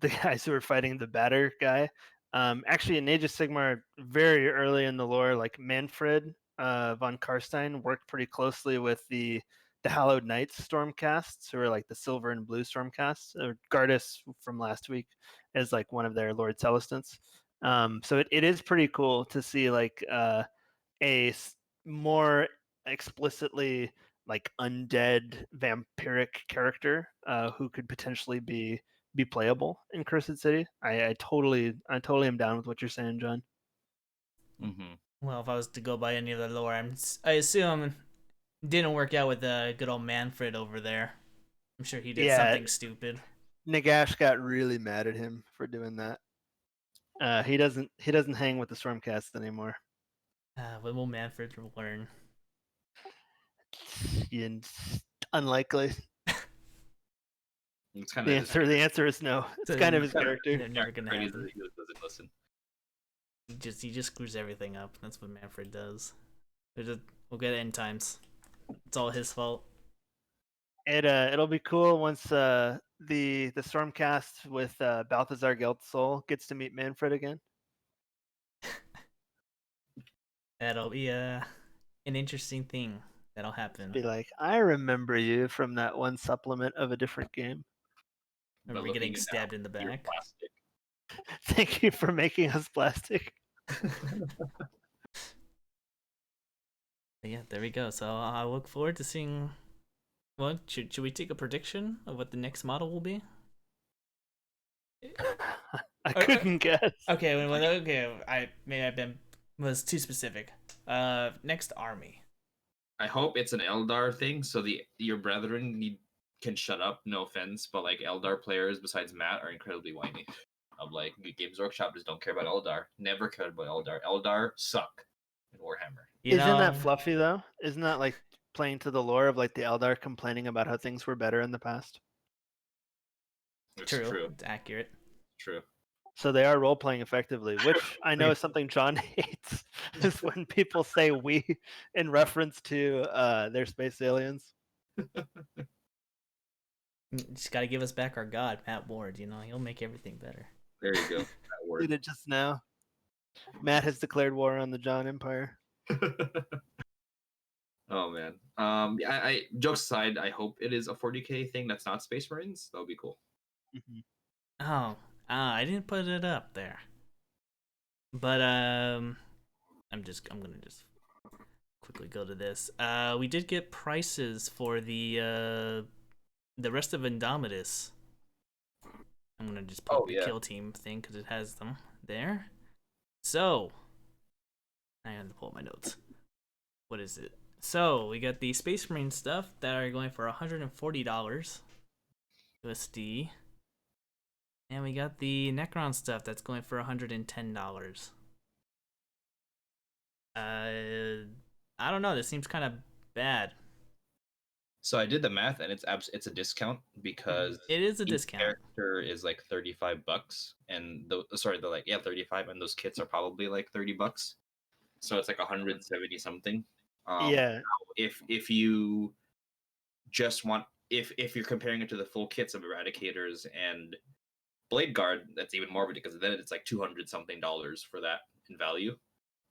the guys who are fighting the badder guy. Actually, in Age of Sigmar, very early in the lore, like Manfred von Karstein worked pretty closely with the Hallowed Knights Stormcasts, who are like the silver and blue Stormcasts. Gardas from last week is like one of their Lord Celestants. So it is pretty cool to see like more explicitly like undead vampiric character who could potentially be playable in Cursed City. I totally am down with what you're saying, John. Mm-hmm. Well, if I was to go by any of the lore, I assume didn't work out with good old Manfred over there. I'm sure he did Yeah, something stupid. Nagash got really mad at him for doing that. He doesn't hang with the Stormcast anymore. When will Manfred learn? It's unlikely. It's kind The of answer is no. It's So kind of his they're character. never gonna crazy happen. that he doesn't listen. He just screws everything up. That's what Manfred does. We'll get end times. It's all his fault. It'll be cool once the Stormcast with Balthazar Geltsoul gets to meet Manfred again. That'll be an interesting thing that'll happen. Be like, I remember you from that one supplement of a different game. Remember But looking getting at stabbed now, in the you're back. plastic. Thank you for making us plastic. Yeah, there we go. So I look forward to seeing. Well, should we take a prediction of what the next model will be? I couldn't guess. Okay, maybe was too specific. Next army. I hope it's an Eldar thing, so your brethren can shut up. No offense, but like Eldar players besides Matt are incredibly whiny. Of like Games Workshop just don't care about Eldar. Never cared about Eldar. Eldar suck in Warhammer. Isn't that fluffy though? Isn't that like playing to the lore of like the Eldar complaining about how things were better in the past? It's true. It's accurate. True. So they are role playing effectively, which I know is something John hates. Is when people say "we" in reference to their space aliens. Just gotta give us back our god, Matt Ward. He'll make everything better. There you go. That word. Did it just now. Matt has declared war on the John Empire. Oh man. I jokes aside, I hope it is a 40k thing that's not Space Marines. That would be cool. Mm-hmm. Oh, I didn't put it up there. But I'm gonna just quickly go to this. We did get prices for the rest of Indomitus. I'm gonna just put the kill team thing because it has them there. So I have to pull up my notes. What is it? So we got the Space Marine stuff that are going for $140 USD. And we got the Necron stuff that's going for $110. I don't know. This seems kind of bad. So I did the math, and it's a discount because it is a discount. Character is like $35, and they're like 35, and those kits are probably like $30. So it's like 170 something. Yeah. If you just want if you're comparing it to the full kits of Eradicators and Blade Guard, that's even more ridiculous. Then it's like $200 something for that in value.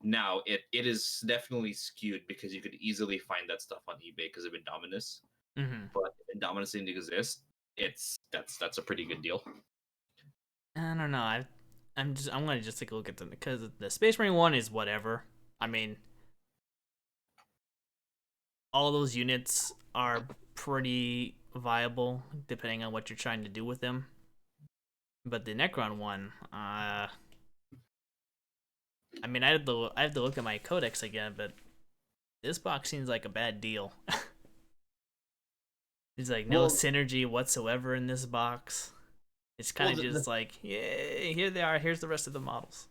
Now it is definitely skewed because you could easily find that stuff on eBay because of Indominus. Mm-hmm. But if Indominus didn't exist, that's a pretty good deal. I don't know. I'm gonna just take a look at them because the Space Marine one is whatever. I mean, all those units are pretty viable depending on what you're trying to do with them. But the Necron one, I mean, I have to look at my codex again, but this box seems like a bad deal. There's like no synergy whatsoever in this box. It's kind of Well, just like, yeah, here they are. Here's the rest of the models.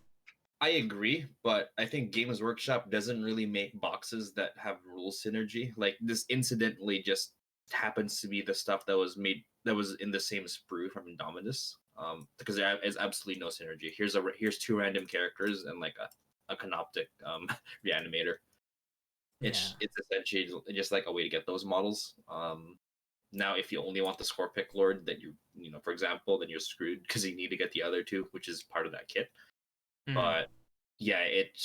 I agree, but I think Games Workshop doesn't really make boxes that have rule synergy. Like this incidentally just happens to be the stuff that was made that was in the same sprue from Indomitus. Because there is absolutely no synergy. Here's two random characters and like a canoptic reanimator. It's essentially just like a way to get those models. Now if you only want the score pick lord, that for example, then you're screwed because you need to get the other two, which is part of that kit. But yeah, it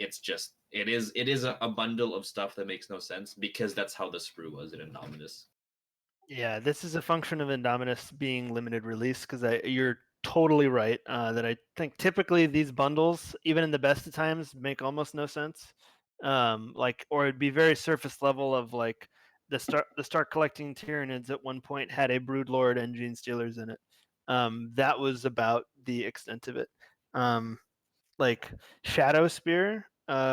is a bundle of stuff that makes no sense because that's how the sprue was in Indominus. Yeah, this is a function of Indominus being limited release because you're totally right that I think typically these bundles, even in the best of times, make almost no sense. Or it'd be very surface level of like the start collecting Tyranids at one point had a Broodlord and Gene Stealers in it. That was about the extent of it. Like Shadow Spear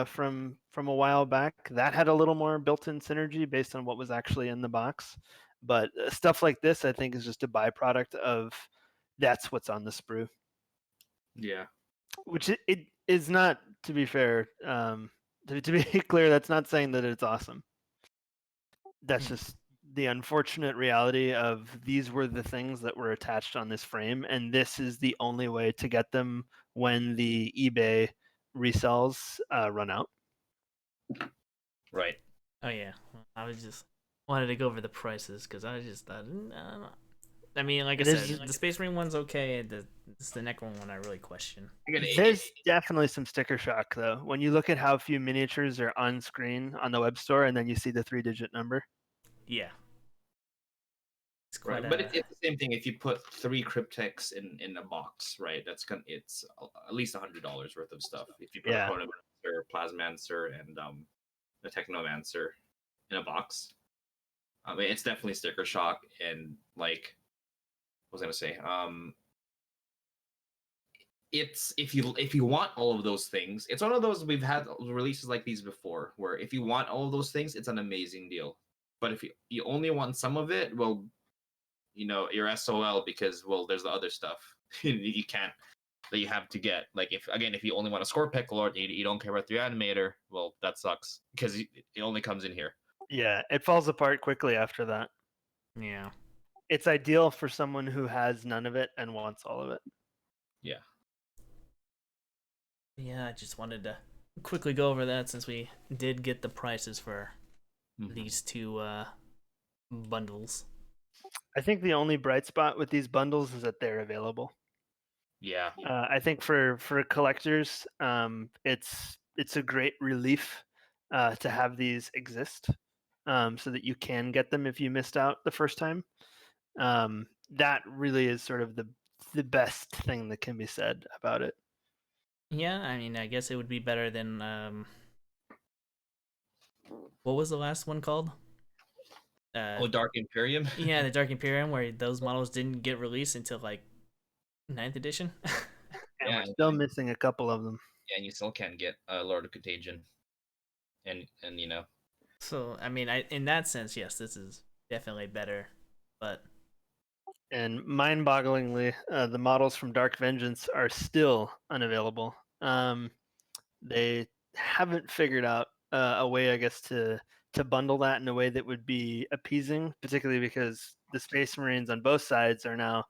from a while back, that had a little more built-in synergy based on what was actually in the box. But stuff like this, I think, is just a byproduct of that's what's on the sprue. Yeah. Which it is not, to be fair. To be clear, that's not saying that it's awesome. That's just the unfortunate reality of these were the things that were attached on this frame, and this is the only way to get them when the eBay resells run out. Right. Oh yeah, I was just wanted to go over the prices because I just thought. I mean, like I said, the Space Marine one's okay. It's the Necron one I really question. There's definitely some sticker shock though when you look at how few miniatures are on screen on the web store, and then you see the 3-digit number. Yeah. It's right, but it's the same thing. If you put 3 cryptex in a box, right? It's at least $100 worth of stuff. If you put a Chronomancer, Plasmancer, and a Technomancer in a box, I mean, it's definitely sticker shock. And like, what was I gonna say? It's if you want all of those things, it's one of those we've had releases like these before, where if you want all of those things, it's an amazing deal. But if you only want some of it, well, you're SOL because there's the other stuff you can't that you have to get. Like if you only want a score pick lord, you don't care about the animator, well, that sucks because it only comes in here. Yeah, it falls apart quickly after that. Yeah, it's ideal for someone who has none of it and wants all of it. Yeah, I just wanted to quickly go over that since we did get the prices for these two bundles. I think the only bright spot with these bundles is that they're available. Yeah. I think for collectors, it's a great relief to have these exist, so that you can get them if you missed out the first time. That really is sort of the best thing that can be said about it. Yeah, I mean, I guess it would be better than what was the last one called? Dark Imperium. Yeah, the Dark Imperium, where those models didn't get released until like 9th edition. And we're still missing a couple of them. Yeah, and you still can't get Lord of Contagion. And So I mean, in that sense, yes, this is definitely better, but. And mind-bogglingly, the models from Dark Vengeance are still unavailable. They haven't figured out a way, I guess, to bundle that in a way that would be appeasing, particularly because the Space Marines on both sides are now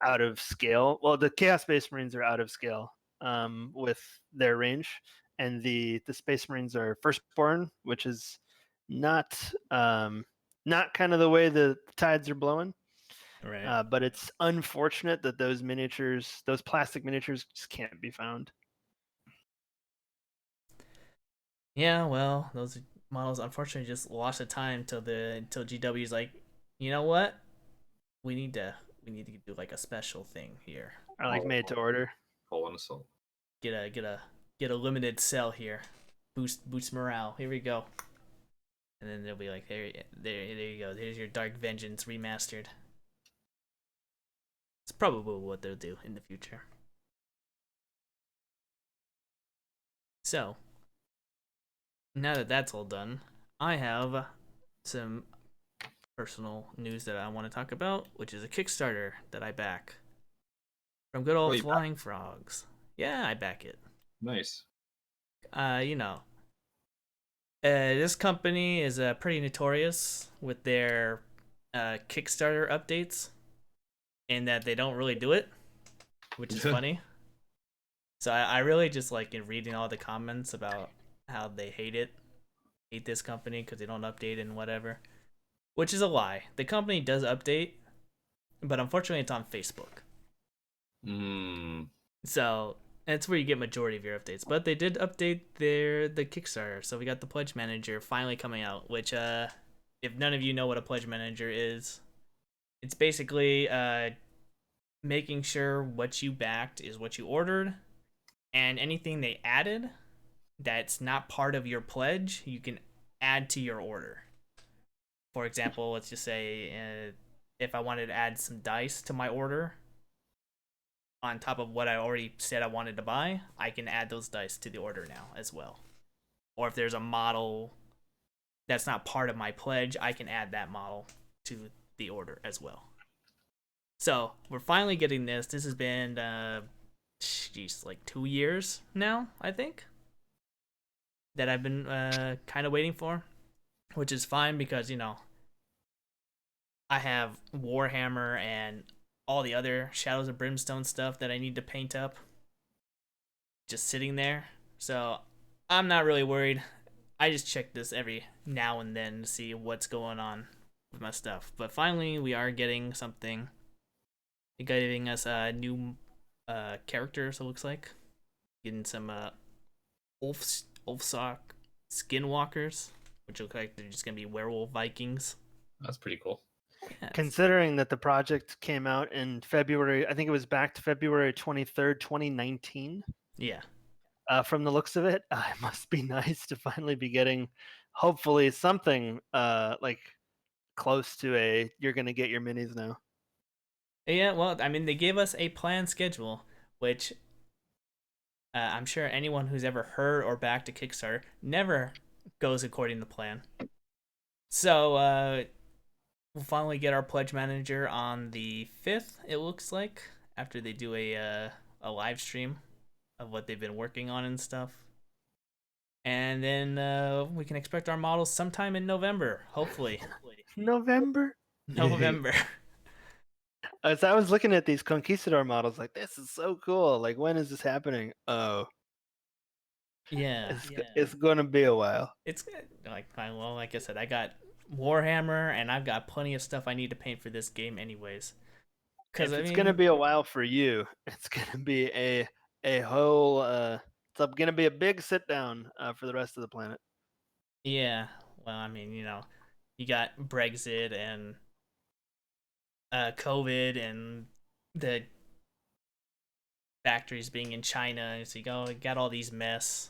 out of scale. Well, the Chaos Space Marines are out of scale with their range, and the Space Marines are Firstborn, which is not kind of the way the tides are blowing. Right. But it's unfortunate that those plastic miniatures, just can't be found. Yeah, well, those models unfortunately just lost the time till GW's like, you know what? We need to do like a special thing here. Or like made to order. Full assault. Get a limited sell here. Boost morale. Here we go. And then they'll be like, there you go. There's your Dark Vengeance remastered. It's probably what they'll do in the future. So, now that that's all done, I have some personal news that I want to talk about, which is a Kickstarter that I back. from good Oh, old you Flying Frogs. Yeah, I back it. nice. You know, this company is pretty notorious with their Kickstarter updates, in that they don't really do it, which is funny. So I really just like in reading all the comments about how they hate this company because they don't update and whatever, which is a lie. The company does update, but unfortunately it's on Facebook. Mm. So that's where you get majority of your updates. But they did update the Kickstarter, so we got the Pledge Manager finally coming out. Which, if none of you know what a Pledge Manager is, it's basically making sure what you backed is what you ordered, and anything they added that's not part of your pledge, you can add to your order. For example, let's just say if I wanted to add some dice to my order on top of what I already said I wanted to buy, I can add those dice to the order now as well. Or if there's a model that's not part of my pledge, I can add that model to the order as well. So we're finally getting this. This has been, like 2 years now, I think, that I've been kind of waiting for, which is fine because, I have Warhammer and all the other Shadows of Brimstone stuff that I need to paint up just sitting there. So I'm not really worried. I just check this every now and then to see what's going on with my stuff. But finally, we are getting something. They're giving us new characters, it looks like. Getting some Ulfsock skinwalkers, which look like they're just going to be werewolf Vikings. That's pretty cool. Yeah, Considering that the project came out in February, I think it was back to February 23rd, 2019. yeah. From the looks of it, it must be nice to finally be getting, hopefully, something like close to a you're gonna get your minis now. Yeah, well, I mean, they gave us a planned schedule, which I'm sure anyone who's ever heard or backed a Kickstarter never goes according to plan. So we'll finally get our pledge manager on the 5th, it looks like, after they do a live stream of what they've been working on and stuff. And then we can expect our models sometime in November, hopefully. November. November. As I was looking at these Conquistador models, like this is so cool. Like when is this happening? Oh, Yeah. it's gonna be a while. It's like fine. Well, like I said, I got Warhammer and I've got plenty of stuff I need to paint for this game, anyways. Because it's gonna be a while for you. It's gonna be a whole. It's gonna be a big sit down for the rest of the planet. Yeah. Well, I mean, you got Brexit and COVID and the factories being in China, so you got all these mess.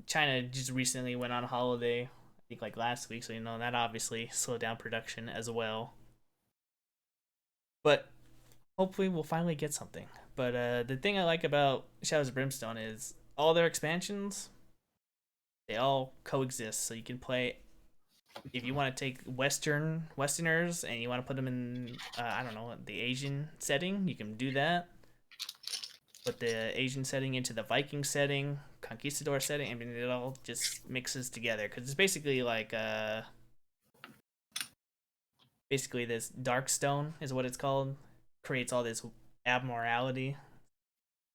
China just recently went on holiday, I think like last week, so that obviously slowed down production as well. But hopefully we'll finally get something. But the thing I like about Shadows of Brimstone is all their expansions, they all coexist, so you can play. If you want to take Westerners and you want to put them in, I don't know, the Asian setting, you can do that. Put the Asian setting into the Viking setting, Conquistador setting. I mean, it all just mixes together because it's basically like basically this Darkstone is what it's called. Creates all this abnormality.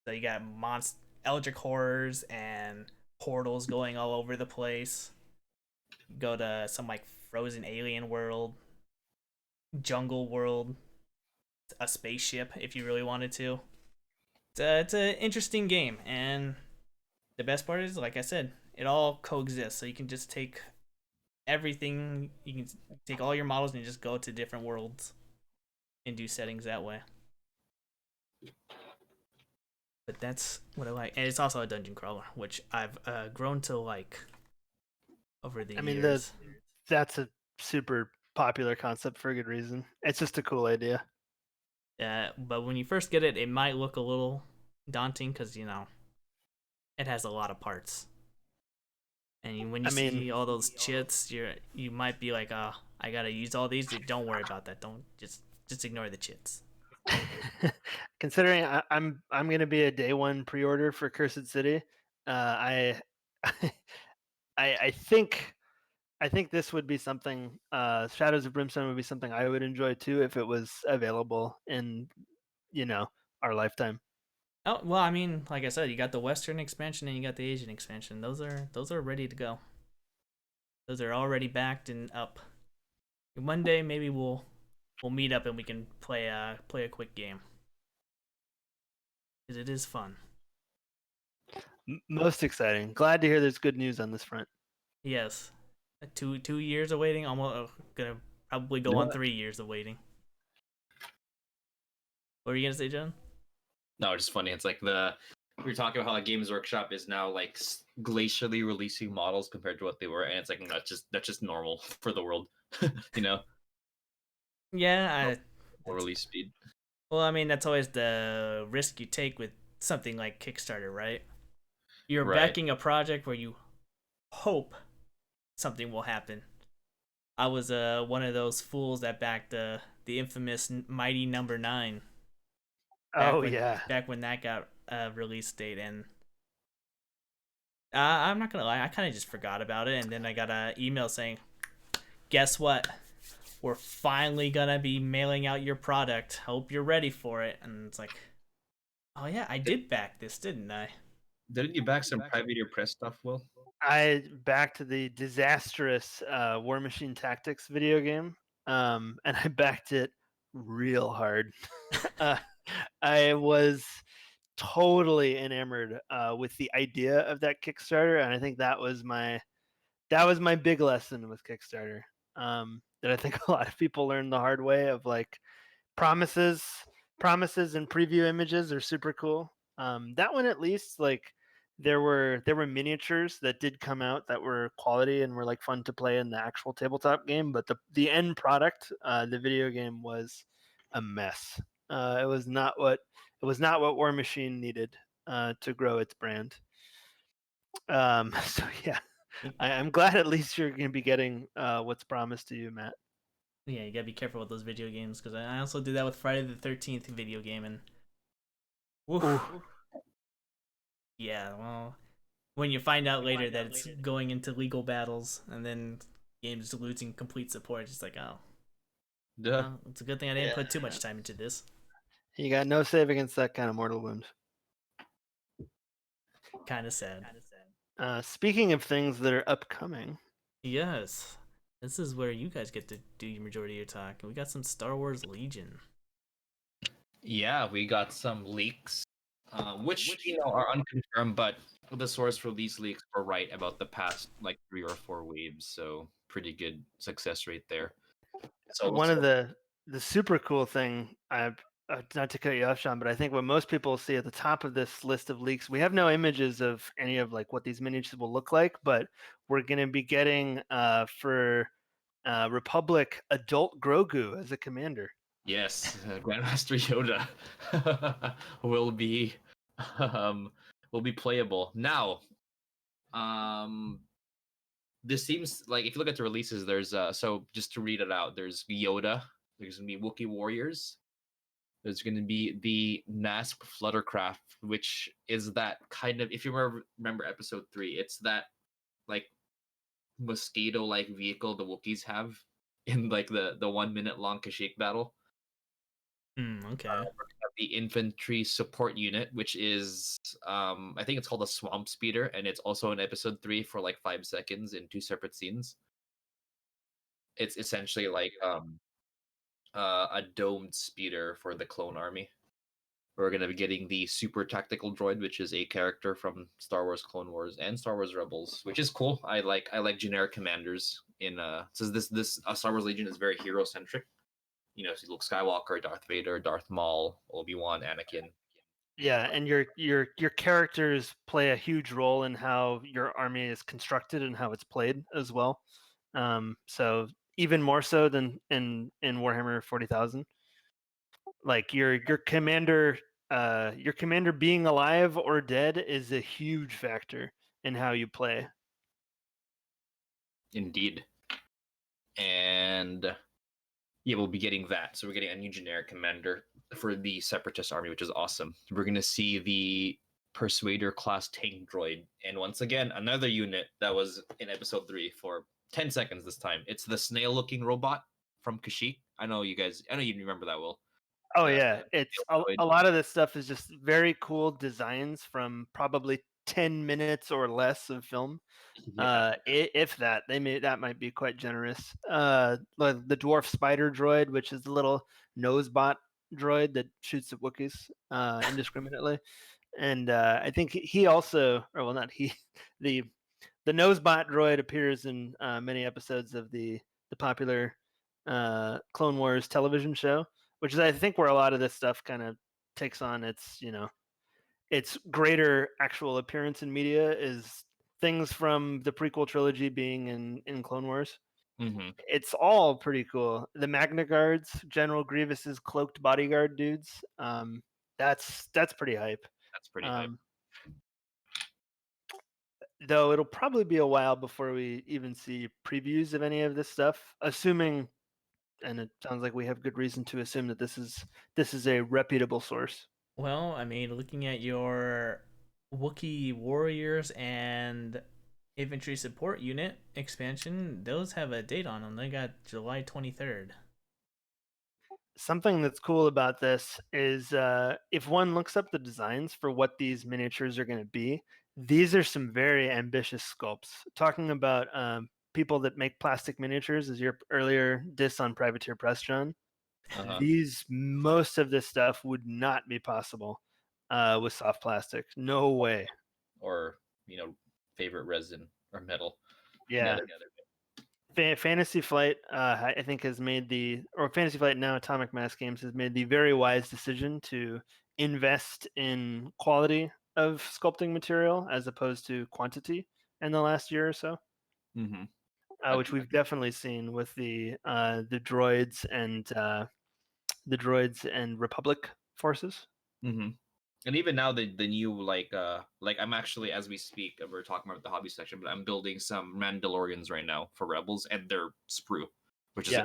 So you got eldritch horrors and portals going all over the place. Go to some like frozen alien world, jungle world, a spaceship if you really wanted to. It's an interesting game, and the best part is, like I said, it all coexists. So you can just take everything, you can take all your models and just go to different worlds and do settings that way. But that's what I like, and it's also a dungeon crawler, which I've grown to like over the years. That's a super popular concept for a good reason. It's just a cool idea. But when you first get it, it might look a little daunting because it has a lot of parts, and when you see all those chits, you might be like, "Oh, I gotta use all these." Don't worry about that. Don't just ignore the chits. Considering I'm gonna be a day one pre-order for Cursed City, I I think this would be something. Shadows of Brimstone would be something I would enjoy too if it was available in our lifetime. Oh well, I mean, like I said, you got the Western expansion and you got the Asian expansion. Those are ready to go. Those are already backed and up. One day maybe we'll meet up and we can play a quick game. 'Cause it is fun. Most exciting. Glad to hear there's good news on this front. Yes, 2 years of waiting. Almost gonna probably go on 3 years of waiting. What were you gonna say, John? No, it's just funny. It's like we were talking about how like Games Workshop is now like glacially releasing models compared to what they were, and it's like that's just normal for the world, you know. Yeah, Release speed. well, I mean that's always the risk you take with something like Kickstarter, right? You're Right. backing a project where you hope something will happen. I was one of those fools that backed the infamous Mighty Number 9. Yeah. Back when that got release date, and I'm not gonna lie, I kind of just forgot about it, and then I got an email saying, "Guess what? We're finally gonna be mailing out your product. Hope you're ready for it." And it's like, oh yeah, I did back this, didn't I? Didn't you back some Privateer Press stuff, Will? I backed the disastrous War Machine Tactics video game, and I backed it real hard. I was totally enamored with the idea of that Kickstarter, and I think that was my big lesson with Kickstarter. That I think a lot of people learned the hard way of like promises and preview images are super cool. That one at least, like there were miniatures that did come out that were quality and were like fun to play in the actual tabletop game, but the end product, the video game, was a mess. It was not what War Machine needed to grow its brand. So yeah, I'm glad at least you're going to be getting what's promised to you, Matt. Yeah, you gotta be careful with those video games because I also did that with Friday the 13th video game, and woof. Yeah, well, when you find out later that it's going into legal battles and then games losing complete support, it's just like, oh, Duh. well, it's a good thing I didn't put too much time into this. You got no save against that kind of mortal wound. Kind of sad. Speaking of things that are upcoming, Yes, this is where you guys get to do your majority of your talk. We got some Star Wars Legion. Yeah, we got some leaks, which are unconfirmed, but the source release leaks were right about the past like 3 or 4 waves, so pretty good success rate there. So one of the super cool thing, not to cut you off, Sean, but I think what most people see at the top of this list of leaks, we have no images of any of like what these miniatures will look like, but we're going to be getting for Republic adult Grogu as a commander. Yes, Grandmaster Yoda will be playable now. This seems like if you look at the releases, there's so just to read it out, there's Yoda, there's gonna be Wookiee warriors, there's gonna be the Nasp Fluttercraft, which is that kind of, if you remember episode 3, it's that like mosquito like vehicle the Wookiees have in like the 1 minute long Kashyyyk battle. Okay. The infantry support unit, which is I think it's called a swamp speeder, and it's also in episode 3 for like 5 seconds in 2 separate scenes. It's essentially like a domed speeder for the clone army. We're gonna be getting the super tactical droid, which is a character from Star Wars Clone Wars and Star Wars Rebels, which is cool. I like generic commanders in says this Star Wars Legion is very hero centric. So Luke Skywalker, Darth Vader, Darth Maul, Obi-Wan, Anakin. Yeah, and your characters play a huge role in how your army is constructed and how it's played as well. So even more so than in Warhammer 40,000. Like your commander being alive or dead is a huge factor in how you play. Indeed. And yeah, we'll be getting that. So we're getting a new generic commander. for the Separatist army, which is awesome. We're gonna see the Persuader class tank droid, and once again another unit that was in episode 3 for 10 seconds this time. It's the snail-looking robot from Kashyyyk. I know you remember that, Will. Oh The yeah, it's a lot of this stuff is just very cool designs from probably 10 minutes or less of film. If that, that might be quite generous. Like the dwarf spider droid, which is the little nosebot droid that shoots at Wookiees indiscriminately, and I think he also, or well, not he, the nosebot droid appears in many episodes of the popular Clone Wars television show, which is I think where a lot of this stuff kind of takes on its its greater actual appearance in media is things from the prequel trilogy being in Clone Wars. Mm-hmm. It's all pretty cool. The Magna Guards, General Grievous's cloaked bodyguard dudes. That's pretty hype. That's pretty hype. Though it'll probably be a while before we even see previews of any of this stuff, assuming, and it sounds like we have good reason to assume that this is a reputable source. Well, I mean, looking at your Wookiee warriors and infantry support unit expansion, those have a date on them. They got July 23rd. Something that's cool about this is if one looks up the designs for what these miniatures are going to be, these are some very ambitious sculpts. Talking about people that make plastic miniatures, as your earlier diss on Privateer Press, John, most of this stuff would not be possible with soft plastic. No way. Or favorite resin or metal. Yeah. Fantasy Flight, I think, has made Fantasy Flight, now Atomic Mass Games, has made the very wise decision to invest in quality of sculpting material as opposed to quantity in the last year or so. Mm-hmm. Which we've definitely seen with the droids and Republic forces. Mm-hmm. And even now, the new like I'm actually, as we speak, we're talking about the hobby section, but I'm building some Mandalorians right now for Rebels, and they're sprue, which is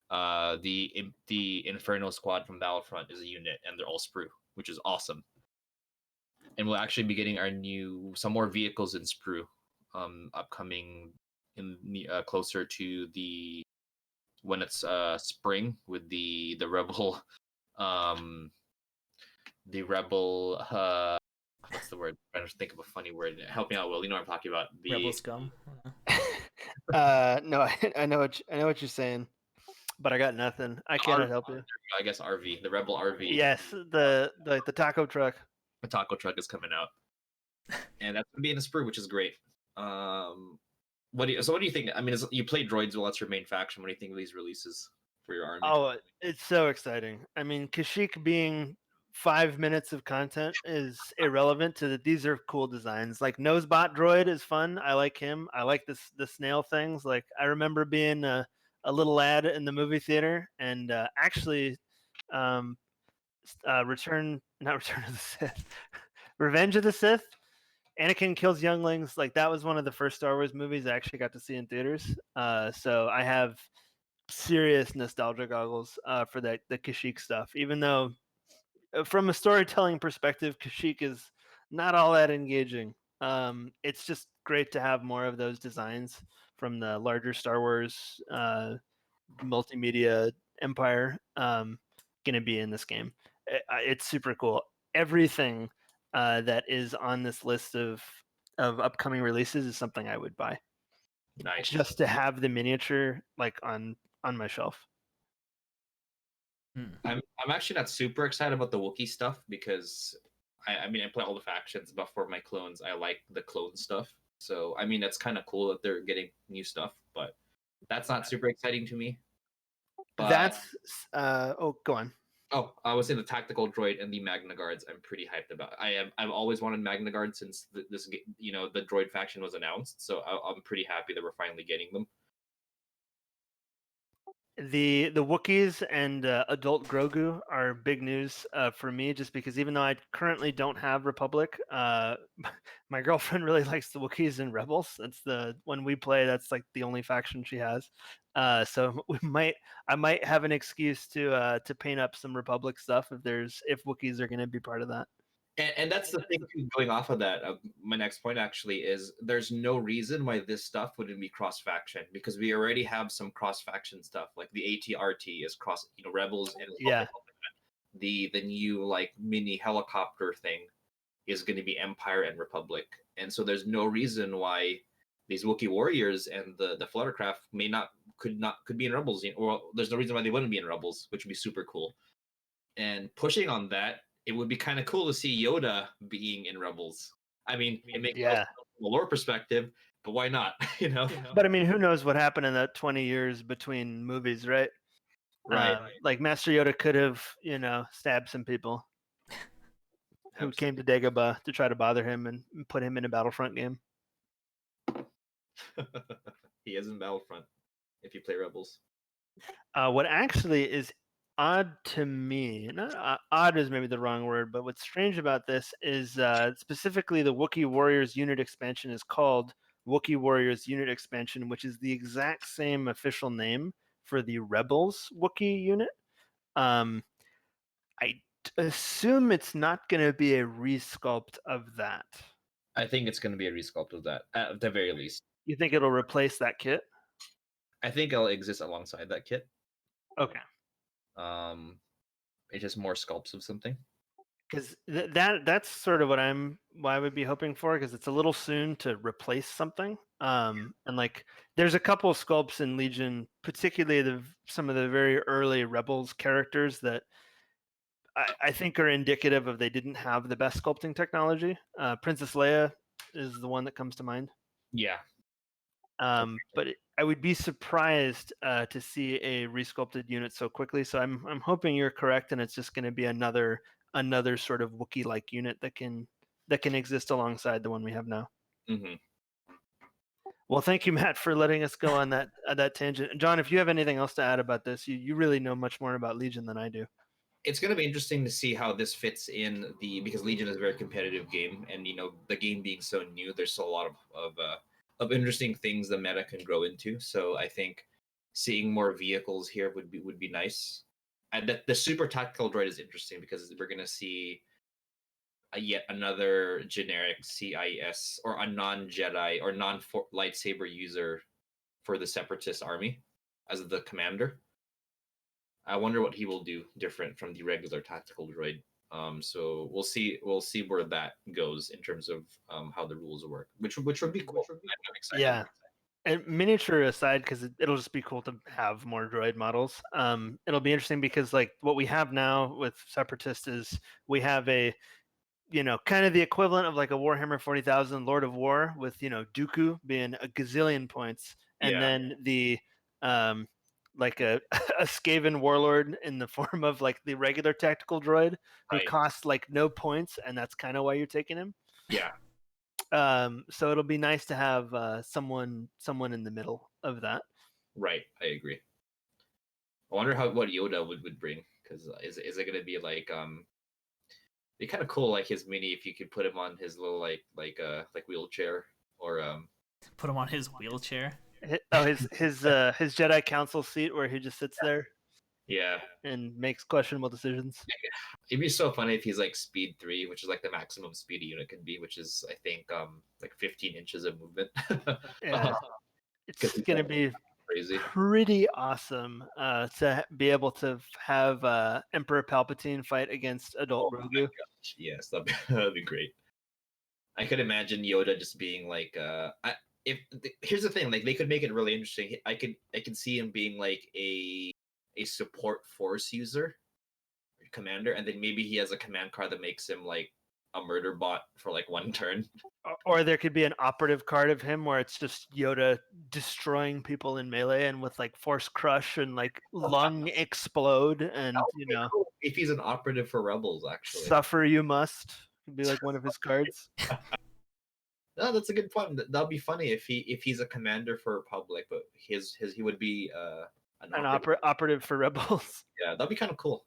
the Inferno Squad from Battlefront is a unit, and they're all sprue, which is awesome. And we'll actually be getting some more vehicles in sprue, upcoming in the closer to when it's spring with the Rebel, the Rebel, what's the word? I'm trying to think of a funny word. Help me out, Will. You know what I'm talking about. The Rebel scum. No, I know what you're saying, but I got nothing. I cannot help you. I guess RV, the Rebel RV. Yes, the taco truck. The taco truck is coming out, and that's gonna be in the sprue, which is great. What do you think? I mean, you play droids. Well, that's your main faction. What do you think of these releases for your army? Oh, it's so exciting. I mean, Kashyyyk being 5 minutes of content is irrelevant to that. These are cool designs. Like Nosebot droid is fun. I like him. I like the snail things. Like I remember being a little lad in the movie theater and actually Return of the Sith, Revenge of the Sith. Anakin Kills Younglings. Like that was one of the first Star Wars movies I actually got to see in theaters. So I have serious nostalgia goggles for the Kashyyyk stuff. Even though, from a storytelling perspective, Kashyyyk is not all that engaging. It's just great to have more of those designs from the larger Star Wars multimedia empire going to be in this game. It's super cool. Everything that is on this list of upcoming releases is something I would buy. Nice. Just to have the miniature like on my shelf. I'm actually not super excited about the Wookiee stuff because I mean I play all the factions, but for my clones I like the clone stuff. So I mean it's kind of cool that they're getting new stuff, but that's not super exciting to me. But, that's go on. Oh, I was in the tactical droid and the Magna Guards. I'm pretty hyped about. I've always wanted Magna Guards since the droid faction was announced. So I'm pretty happy that we're finally getting them. The Wookiees and adult Grogu are big news for me, just because even though I currently don't have Republic, my girlfriend really likes the Wookiees and Rebels. That's when we play. That's like the only faction she has. So I might have an excuse to paint up some Republic stuff if Wookiees are going to be part of that. And that's the thing too, going off of that. My next point actually is there's no reason why this stuff wouldn't be cross faction, because we already have some cross faction stuff, like the ATRT is cross, Rebels and Yeah. the new like mini helicopter thing is going to be Empire and Republic, and so there's no reason why these Wookiee warriors and the Fluttercraft could be in Rebels, or there's no reason why they wouldn't be in Rebels, which would be super cool. And pushing on that, it would be kind of cool to see Yoda being in Rebels. I mean, it makes no sense from a lore perspective, but why not? But I mean, who knows what happened in that 20 years between movies, right? Right. Like Master Yoda could have, stabbed some people who came to Dagobah to try to bother him and put him in a Battlefront game. He is in Battlefront if you play Rebels. What actually is odd to me, not odd is maybe the wrong word, but what's strange about this is specifically the Wookiee Warriors unit expansion is called Wookiee Warriors Unit Expansion, which is the exact same official name for the Rebels Wookiee unit. I assume it's not going to be a resculpt of that. I think it's going to be a resculpt of that, at the very least. You think it'll replace that kit? I think it'll exist alongside that kit. Okay. It's just more sculpts of something. Because that's sort of what I would be hoping for, because it's a little soon to replace something. And like there's a couple of sculpts in Legion, particularly some of the very early Rebels characters that I think are indicative of they didn't have the best sculpting technology. Princess Leia is the one that comes to mind. Yeah. But I would be surprised to see a resculpted unit so quickly. So I'm hoping you're correct, and it's just going to be another sort of Wookiee-like unit that can exist alongside the one we have now. Mm-hmm. Well, thank you, Matt, for letting us go on that tangent. John, if you have anything else to add about this, you really know much more about Legion than I do. It's going to be interesting to see how this fits in because Legion is a very competitive game, and the game being so new, there's still a lot of interesting things the meta can grow into. So I think seeing more vehicles here would be nice. And the super tactical droid is interesting because we're going to see yet another generic CIS or a non-Jedi or non-lightsaber user for the Separatist army as the commander. I wonder what he will do different from the regular tactical droid. So we'll see where that goes in terms of how the rules work, which would be cool. I'm excited. Yeah. And miniature aside, because it'll just be cool to have more droid models. It'll be interesting because like what we have now with Separatist is we have a kind of the equivalent of like a Warhammer 40,000 Lord of War with Dooku being a gazillion points, and then the like a Skaven warlord in the form of like the regular tactical droid who costs like no points, and that's kind of why you're taking him. Yeah. So it'll be nice to have someone in the middle of that. Right, I agree. I wonder what Yoda would bring, because is it going to be like be kind of cool like his mini if you could put him on his little like wheelchair or put him on his wheelchair. Oh, his Jedi Council seat where he just sits there. Yeah. And makes questionable decisions. It'd be so funny if he's like speed 3, which is like the maximum speed a unit can be, which is I think like 15 inches of movement. Yeah. It's gonna be crazy, pretty awesome to be able to have Emperor Palpatine fight against adult Grogu. Yes, that'd be great. I could imagine Yoda just being like here's the thing, like they could make it really interesting. I could see him being like a support force user, commander, and then maybe he has a command card that makes him like a murder bot for like one turn. Or there could be an operative card of him where it's just Yoda destroying people in melee and with like force crush and like lung explode, and cool if he's an operative for Rebels, actually. Suffer you must could be like one of his cards. No, that's a good point. That'll be funny if he's a commander for Republic, but he would be an operative for Rebels. Yeah, that'd be kind of cool.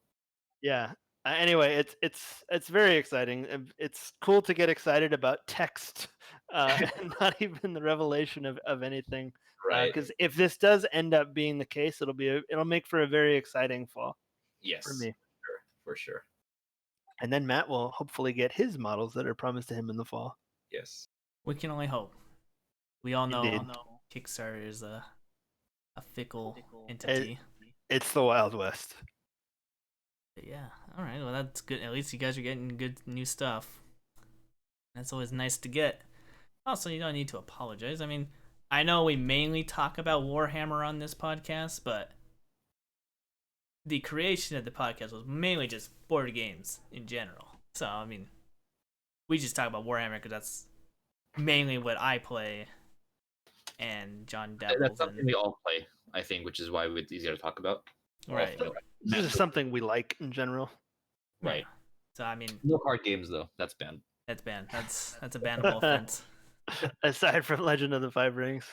Yeah. Anyway, it's very exciting. It's cool to get excited about text and not even the revelation of anything. Right. Because if this does end up being the case, it'll make for a very exciting fall Yes. for me. For sure. And then Matt will hopefully get his models that are promised to him in the fall. Yes. We can only hope. We all know Indeed. Kickstarter is a fickle entity. It's the Wild West. But yeah, all right. Well, that's good. At least you guys are getting good new stuff. That's always nice to get. Also, you don't need to apologize. I mean, I know we mainly talk about Warhammer on this podcast, but the creation of the podcast was mainly just board games in general. So, I mean, we just talk about Warhammer because that's mainly what I play, and John dabbles That's something in. we all play, I think, which is why it's easier to talk about. Right. This is something we like in general. Right. Yeah. So, I mean, No card games though. That's banned. that's banned. That's a bannable offense. Aside from Legend of the Five Rings.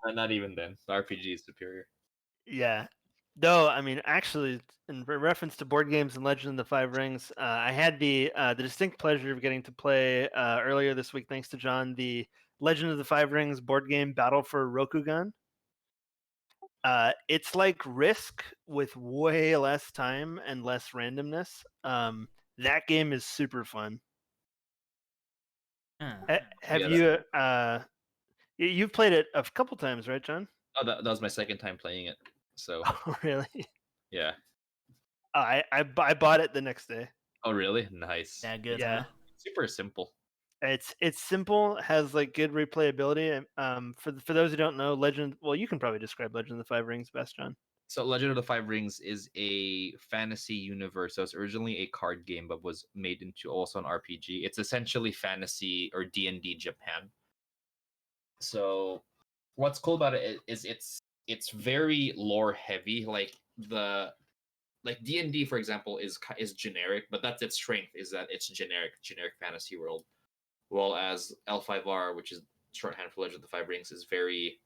Not even then. The RPG is superior. Yeah. Though, I mean, actually, in reference to board games and Legend of the Five Rings, I had the distinct pleasure of getting to play earlier this week, thanks to John, the Legend of the Five Rings board game Battle for Rokugan. It's like Risk with way less time and less randomness. That game is super fun. Have you? You've played it a couple times, right, John? Oh, that was my second time playing it. So. Oh, really? Yeah. I bought it the next day. Oh, really? Nice. That good, Yeah. huh? Super simple. It's simple, has like good replayability. For those who don't know, Legend. Well, you can probably describe Legend of the Five Rings best, John. So Legend of the Five Rings is a fantasy universe. So it's originally a card game, but was made into also an RPG. It's essentially fantasy or D&D Japan. So what's cool about it is it's very lore heavy. Like D&D, for example, is generic, but that's its strength, is that it's generic fantasy world. While as L5R, which is shorthand for Legend of the Five Rings, is very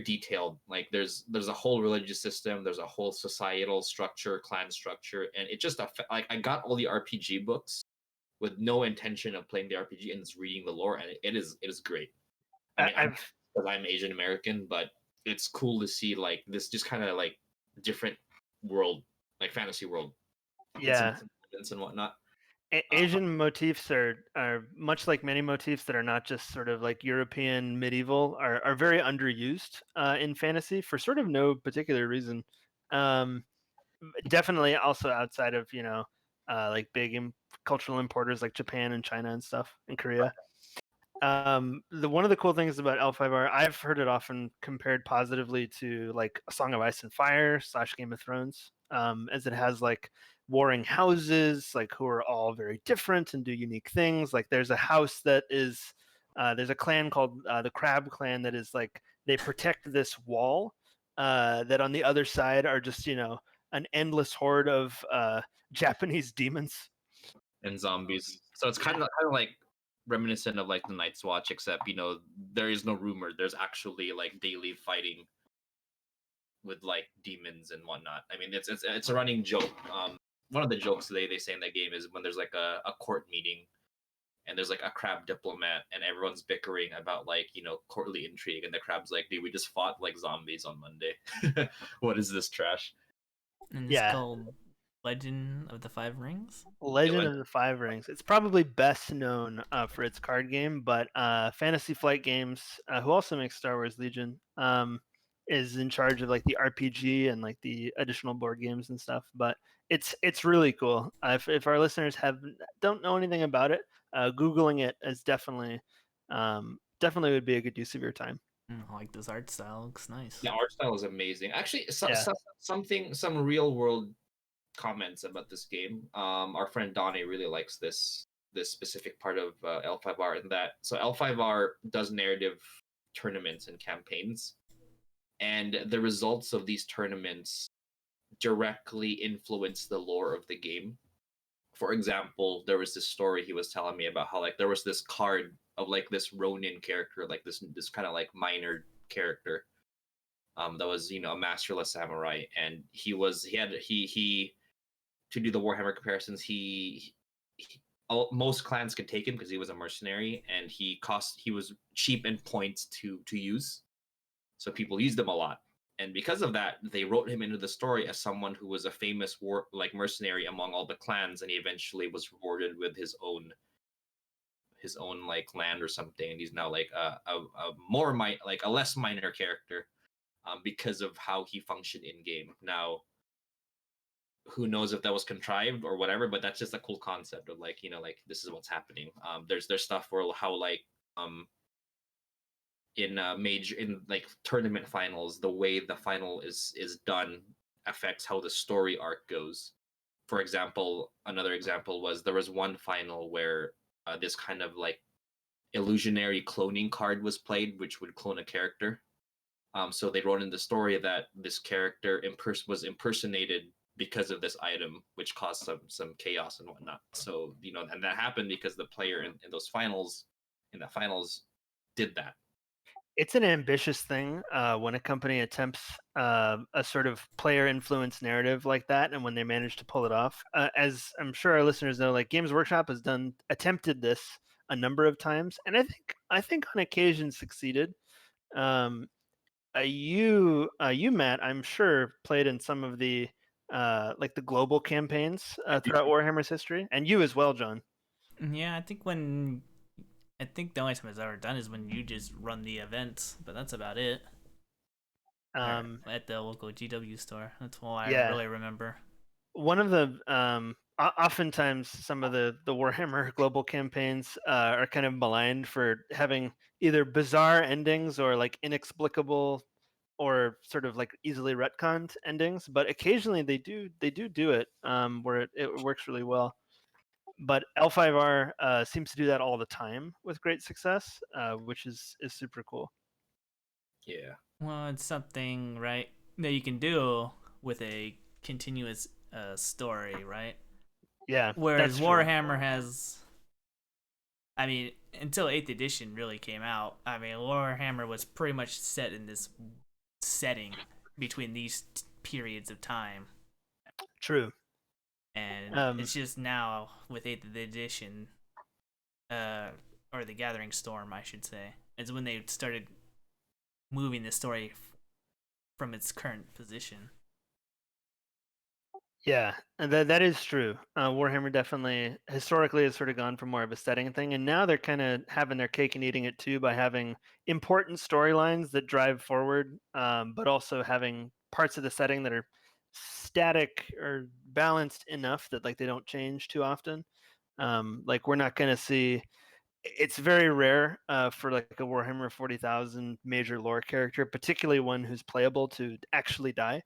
detailed. Like there's a whole religious system, there's a whole societal structure, clan structure, and it just like I got all the RPG books with no intention of playing the RPG and just reading the lore, and it is great. I mean, I'm Asian American, but it's cool to see like this just kind of like different world, like fantasy world. Yeah. And whatnot. Asian motifs are much like many motifs that are not just sort of like European medieval, are very underused in fantasy for sort of no particular reason. Definitely also outside of like big cultural importers like Japan and China and stuff, and Korea. One of the cool things about L5R, I've heard it often compared positively to like A Song of Ice and Fire / Game of Thrones, as it has like warring houses, like who are all very different and do unique things. Like there's a house that is, there's a clan called the Crab Clan that is like they protect this wall that on the other side are just an endless horde of Japanese demons and zombies. So it's kind of like reminiscent of like the Night's Watch, except there is no rumor. There's actually like daily fighting with like demons and whatnot. I mean, it's a running joke. One of the jokes they say in that game is when there's like a court meeting and there's like a crab diplomat and everyone's bickering about like courtly intrigue, and the crab's like, dude, we just fought like zombies on Monday. What is this trash? And it's called Legend of the Five Rings? Legend of the Five Rings. It's probably best known for its card game, but Fantasy Flight Games, who also makes Star Wars Legion, is in charge of like the RPG and like the additional board games and stuff. But it's really cool. If our listeners don't know anything about it, Googling it is definitely would be a good use of your time. I like this art style. Looks nice. The art style is amazing. Actually, some real world comments about this game. Our friend Donnie really likes this specific part of L5R, in that so L5R does narrative tournaments and campaigns, and the results of these tournaments directly influence the lore of the game. For example, there was this story he was telling me about how like there was this card of like this Ronin character, like this kind of like minor character, that was a masterless samurai, and he to do the Warhammer comparisons, he most clans could take him because he was a mercenary and he was cheap in points to use, so people used him a lot. And because of that, they wrote him into the story as someone who was a famous mercenary among all the clans, and he eventually was rewarded with his own like land or something, and he's now like a less minor character, because of how he functioned in game. Now, who knows if that was contrived or whatever, but that's just a cool concept of like, like this is what's happening. There's stuff where how like in like tournament finals, the way the final is done affects how the story arc goes. For example, another example was there was one final where this kind of like illusionary cloning card was played, which would clone a character. So they wrote in the story that this character was impersonated because of this item, which caused some chaos and whatnot. So and that happened because the player in the finals did that. It's an ambitious thing when a company attempts a sort of player influence narrative like that, and when they manage to pull it off. As I'm sure our listeners know, like Games Workshop has attempted this a number of times, and I think on occasion succeeded. You Matt, I'm sure played in some of the like the global campaigns throughout Warhammer's history, and you as well, John. Yeah, I think the only time it's ever done is when you just run the events, but that's about it. At the local GW store. That's all I really remember. One of the oftentimes some of the Warhammer global campaigns are kind of maligned for having either bizarre endings or like inexplicable or sort of like easily retconned endings, but occasionally they do it where it works really well. But L5R seems to do that all the time with great success, which is super cool. Yeah. Well, it's something, right, that you can do with a continuous story, right? Yeah. Whereas Warhammer has, I mean, until 8th edition really came out, I mean, Warhammer was pretty much set in this setting between these periods of time. True. And it's just now with 8th edition, or the Gathering Storm, I should say, is when they started moving the story from its current position. Yeah, and that is true. Warhammer definitely historically has sort of gone for more of a setting thing, and now they're kind of having their cake and eating it too by having important storylines that drive forward, but also having parts of the setting that are static or balanced enough that like they don't change too often. Like we're not going to see. It's very rare for like a Warhammer 40,000 major lore character, particularly one who's playable, to actually die.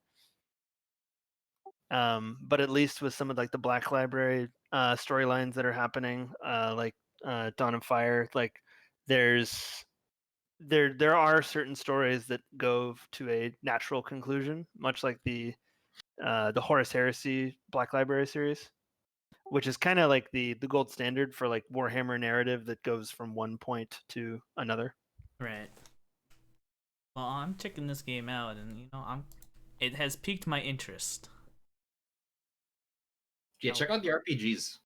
But at least with some of like the Black Library storylines that are happening, like Dawn of Fire, like there are certain stories that go to a natural conclusion, much like the Horus Heresy Black Library series, which is kind of like the gold standard for like Warhammer narrative that goes from one point to another. Right. Well, I'm checking this game out, and it has piqued my interest. Yeah, check out the RPGs.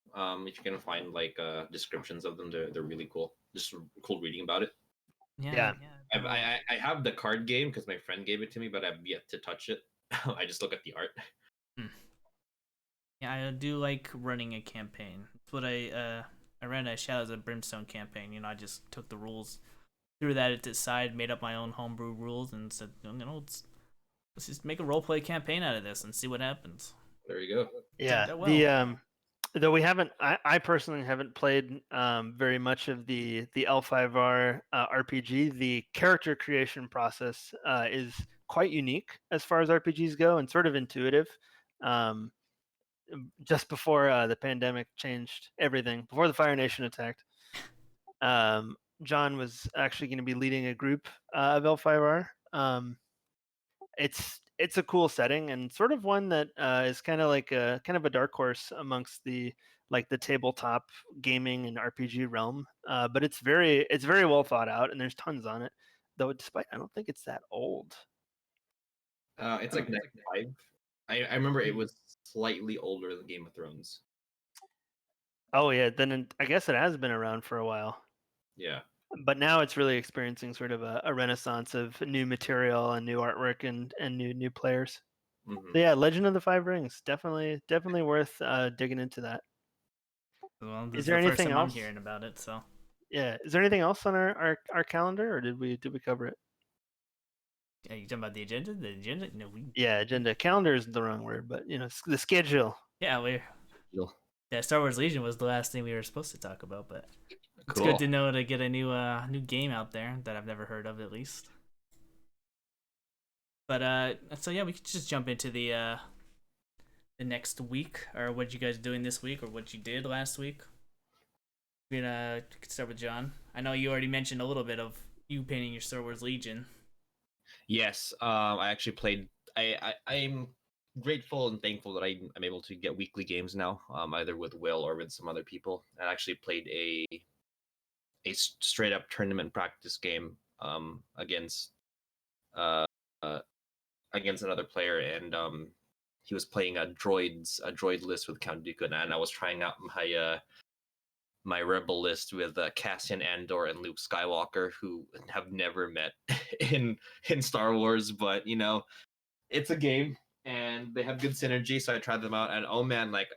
If you can find like descriptions of them, they're really cool. Just cool reading about it. Yeah. I have the card game because my friend gave it to me, but I've yet to touch it. I just look at the art. Yeah, I do like running a campaign. That's what I ran a Shadows of Brimstone campaign. I just took the rules, threw that to the side, made up my own homebrew rules, and said, let's just make a roleplay campaign out of this and see what happens. There you go. Yeah, well. Though we haven't, I personally haven't played very much of the L5R RPG. The character creation process is quite unique as far as RPGs go, and sort of intuitive. Just before the pandemic changed everything, before the Fire Nation attacked, John was actually going to be leading a group of L5R. It's a cool setting and sort of one that is kind of like a dark horse amongst the tabletop gaming and RPG realm. But it's very well thought out, and there's tons on it. Though, despite I don't think it's that old. It's like 95. I remember it was slightly older than Game of Thrones. Oh yeah, I guess it has been around for a while, Yeah. but now it's really experiencing sort of a renaissance of new material and new artwork and new players. Hmm. So yeah, Legend of the Five Rings, definitely worth digging into that. Well, this Is is there the first anything time I'm else? hearing about it, so Yeah, is there anything else on our calendar, or did we cover it? are you talking about the agenda? The agenda? No, we Yeah, agenda. Calendar is the wrong word, but the schedule. yeah, we Cool. yeah, Star Wars Legion was the last thing we were supposed to talk about, but it's good Cool. to know to get a new game out there that I've never heard of at least. But so yeah, we could just jump into the next week, or what you guys doing this week, or what you did last week. We could start with John. I know you already mentioned a little bit of you painting your Star Wars Legion. Yes. I actually played. I'm grateful and thankful that I'm able to get weekly games now, either with Will or with some other people. I actually played a straight up tournament practice game against uh, uh against another player, and he was playing a droid list with Count Dooku, and I was trying out my rebel list with Cassian Andor and Luke Skywalker, who have never met in Star Wars, but it's a game and they have good synergy, so I tried them out, and oh man, like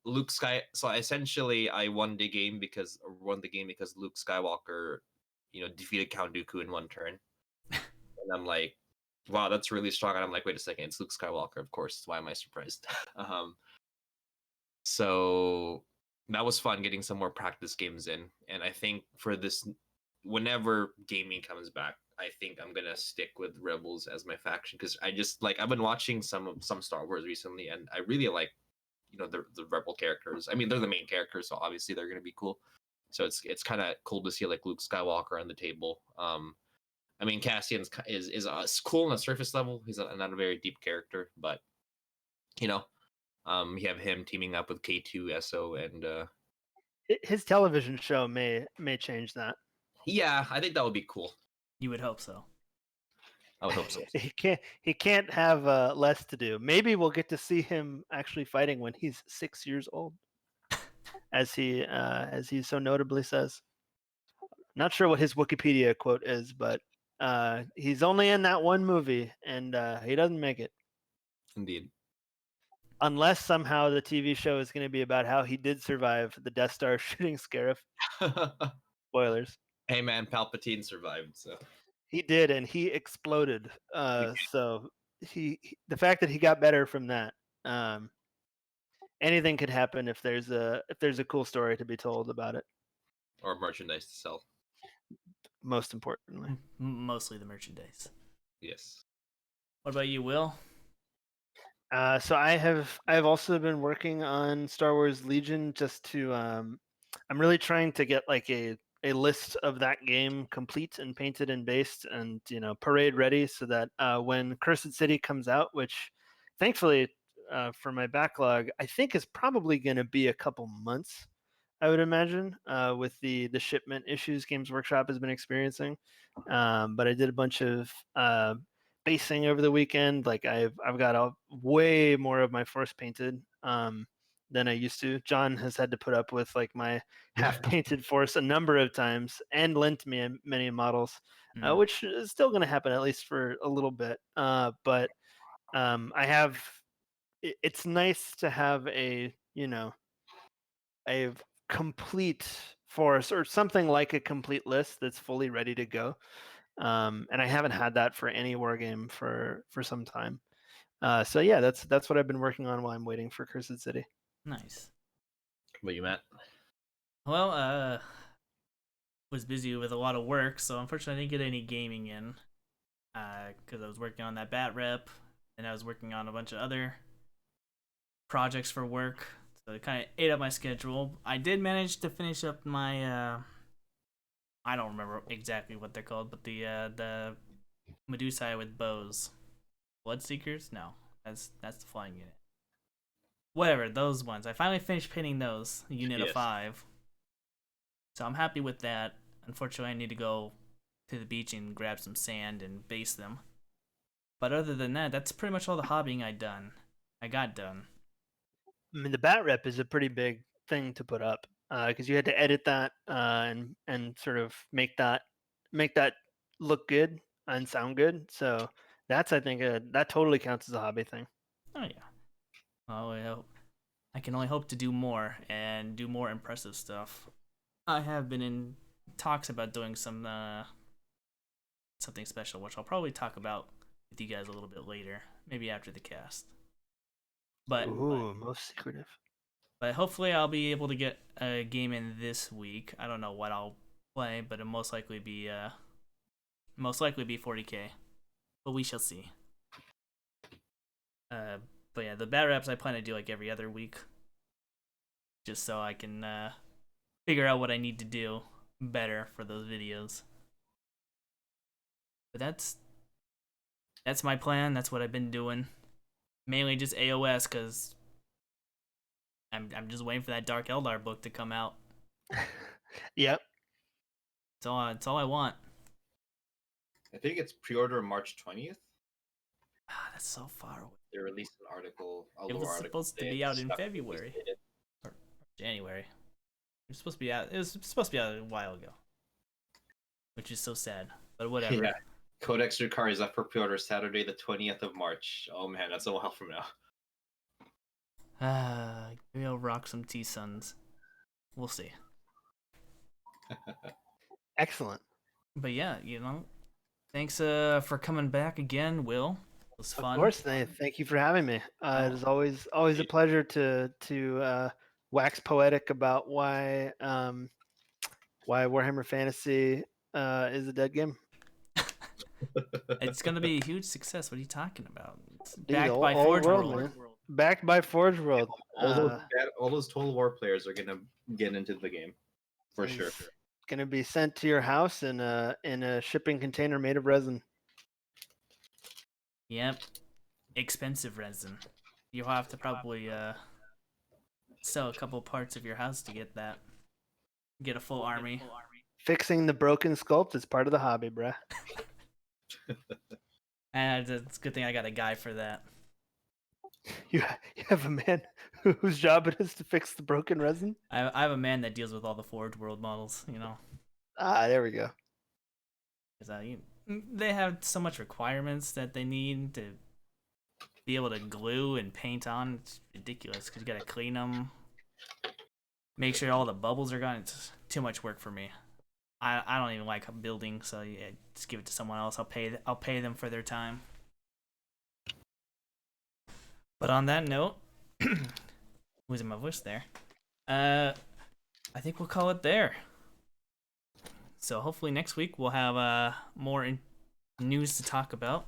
Luke Sky. So essentially, I won the game because Luke Skywalker, defeated Count Dooku in one turn, and I'm like, wow, that's really strong. And I'm like, wait a second, it's Luke Skywalker, of course. Why am I surprised? So that was fun getting some more practice games in, and I think for this, whenever gaming comes back, I think I'm gonna stick with Rebels as my faction because I just like I've been watching some Star Wars recently, and I really like the Rebel characters. I mean, they're the main characters, so obviously they're gonna be cool. So it's kind of cool to see like Luke Skywalker on the table. I mean, Cassian's is cool on the surface level. He's not a very deep character, but you know, you have him teaming up with K2SO, and His television show may change that. yeah, I think that would be cool. You would hope so. I would hope so. He can't have less to do. Maybe we'll get to see him actually fighting when he's 6 years old, as he so notably says. Not sure what his Wikipedia quote is, but he's only in that one movie, and he doesn't make it. Indeed. Unless somehow the TV show is going to be about how he did survive the Death Star shooting Scarif. Spoilers. Hey man, Palpatine survived, so He did, and he exploded. So the fact that he got better from that. Anything could happen if there's a cool story to be told about it. or merchandise to sell. Most importantly. Mostly the merchandise. Yes. What about you, Will? So I've also been working on Star Wars Legion just to I'm really trying to get like a list of that game complete and painted and based and parade ready so that when Cursed City comes out, which thankfully for my backlog I think is probably going to be a couple months, I would imagine, with the shipment issues Games Workshop has been experiencing. But I did a bunch of basing over the weekend. Like I've got way more of my force painted than I used to. John has had to put up with like my half painted force a number of times and lent me many models, which is still going to happen at least for a little bit. But I have. It's nice to have a complete force or something like a complete list that's fully ready to go. And I haven't had that for any war game for some time. So yeah, that's what I've been working on while I'm waiting for Cursed City. Nice. What you Matt? Well, was busy with a lot of work, so unfortunately I didn't get any gaming in. Because I was working on that bat rep, and I was working on a bunch of other projects for work, so it kind of ate up my schedule. I did manage to finish up my I don't remember exactly what they're called, but the Medusae with bows, Bloodseekers. No, that's the flying unit. Whatever, those ones. I finally finished pinning those, unit of Yes. 5. So I'm happy with that. Unfortunately, I need to go to the beach and grab some sand and base them. But other than that, that's pretty much all the hobbying I got done. I mean, the bat rep is a pretty big thing to put up because you had to edit that and sort of make that look good and sound good. So that's I think that totally counts as a hobby thing. Oh yeah. Well, I can only hope to do more and do more impressive stuff. I have been in talks about doing some something special, which I'll probably talk about with you guys a little bit later, maybe after the cast. But Ooh, most secretive. But hopefully I'll be able to get a game in this week. I don't know what I'll play, but it'll most likely be 40K. But we shall see. But yeah, the battle raps I plan to do like every other week, just so I can figure out what I need to do better for those videos. But that's my plan. That's what I've been doing. Mainly just AOS because I'm just waiting for that Dark Eldar book to come out. Yep. It's all I want. I think it's pre-order March 20th. Ah, that's so far away. They released an article. It was supposed to be out in February or January. It was supposed to be out. It was supposed to be out a while ago, which is so sad. But whatever. Yeah. Codex Drukari is up for pre-order Saturday, the 20th of March. Oh man, that's a while from now. Maybe I'll rock some T-Suns. We'll see. Excellent. But yeah, thanks for coming back again, Will. It was fun. Of course, thank you for having me. It is always a pleasure to wax poetic about why Warhammer Fantasy is a dead game. It's gonna be a huge success. What are you talking about? It's Dude, backed by Forge World. Man. Backed by Forge World. All those Total War players are gonna get into the game for sure. Going to be sent to your house in a shipping container made of resin. Yep, expensive resin. You'll have to probably sell a couple parts of your house to get that. Get a full army. Fixing the broken sculpt is part of the hobby, bruh. And it's a good thing I got a guy for that. You have a man whose job it is to fix the broken resin? I have a man that deals with all the Forge World models, There we go. They have so much requirements that they need to be able to glue and paint on. It's ridiculous because you got to clean them, make sure all the bubbles are gone. It's too much work for me. I don't even like building, so yeah, just give it to someone else. I'll pay them for their time. But on that note, losing my voice there. I think we'll call it there. So hopefully next week we'll have more news to talk about.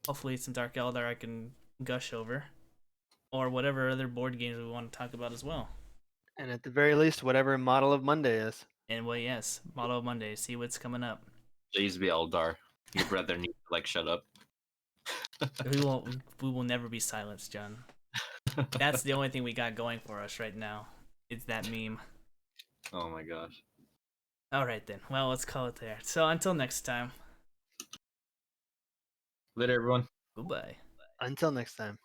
Hopefully some Dark Eldar I can gush over, or whatever other board games we want to talk about as well. And at the very least, whatever Model of Monday is. And well, yes, Model of Monday. See what's coming up. Please be Eldar. Your brother needs to shut up. We will never be silenced, John. That's the only thing we got going for us right now. It's that meme. Oh my gosh. All right then. Well, let's call it there. So until next time. Later, everyone. Goodbye. Until next time.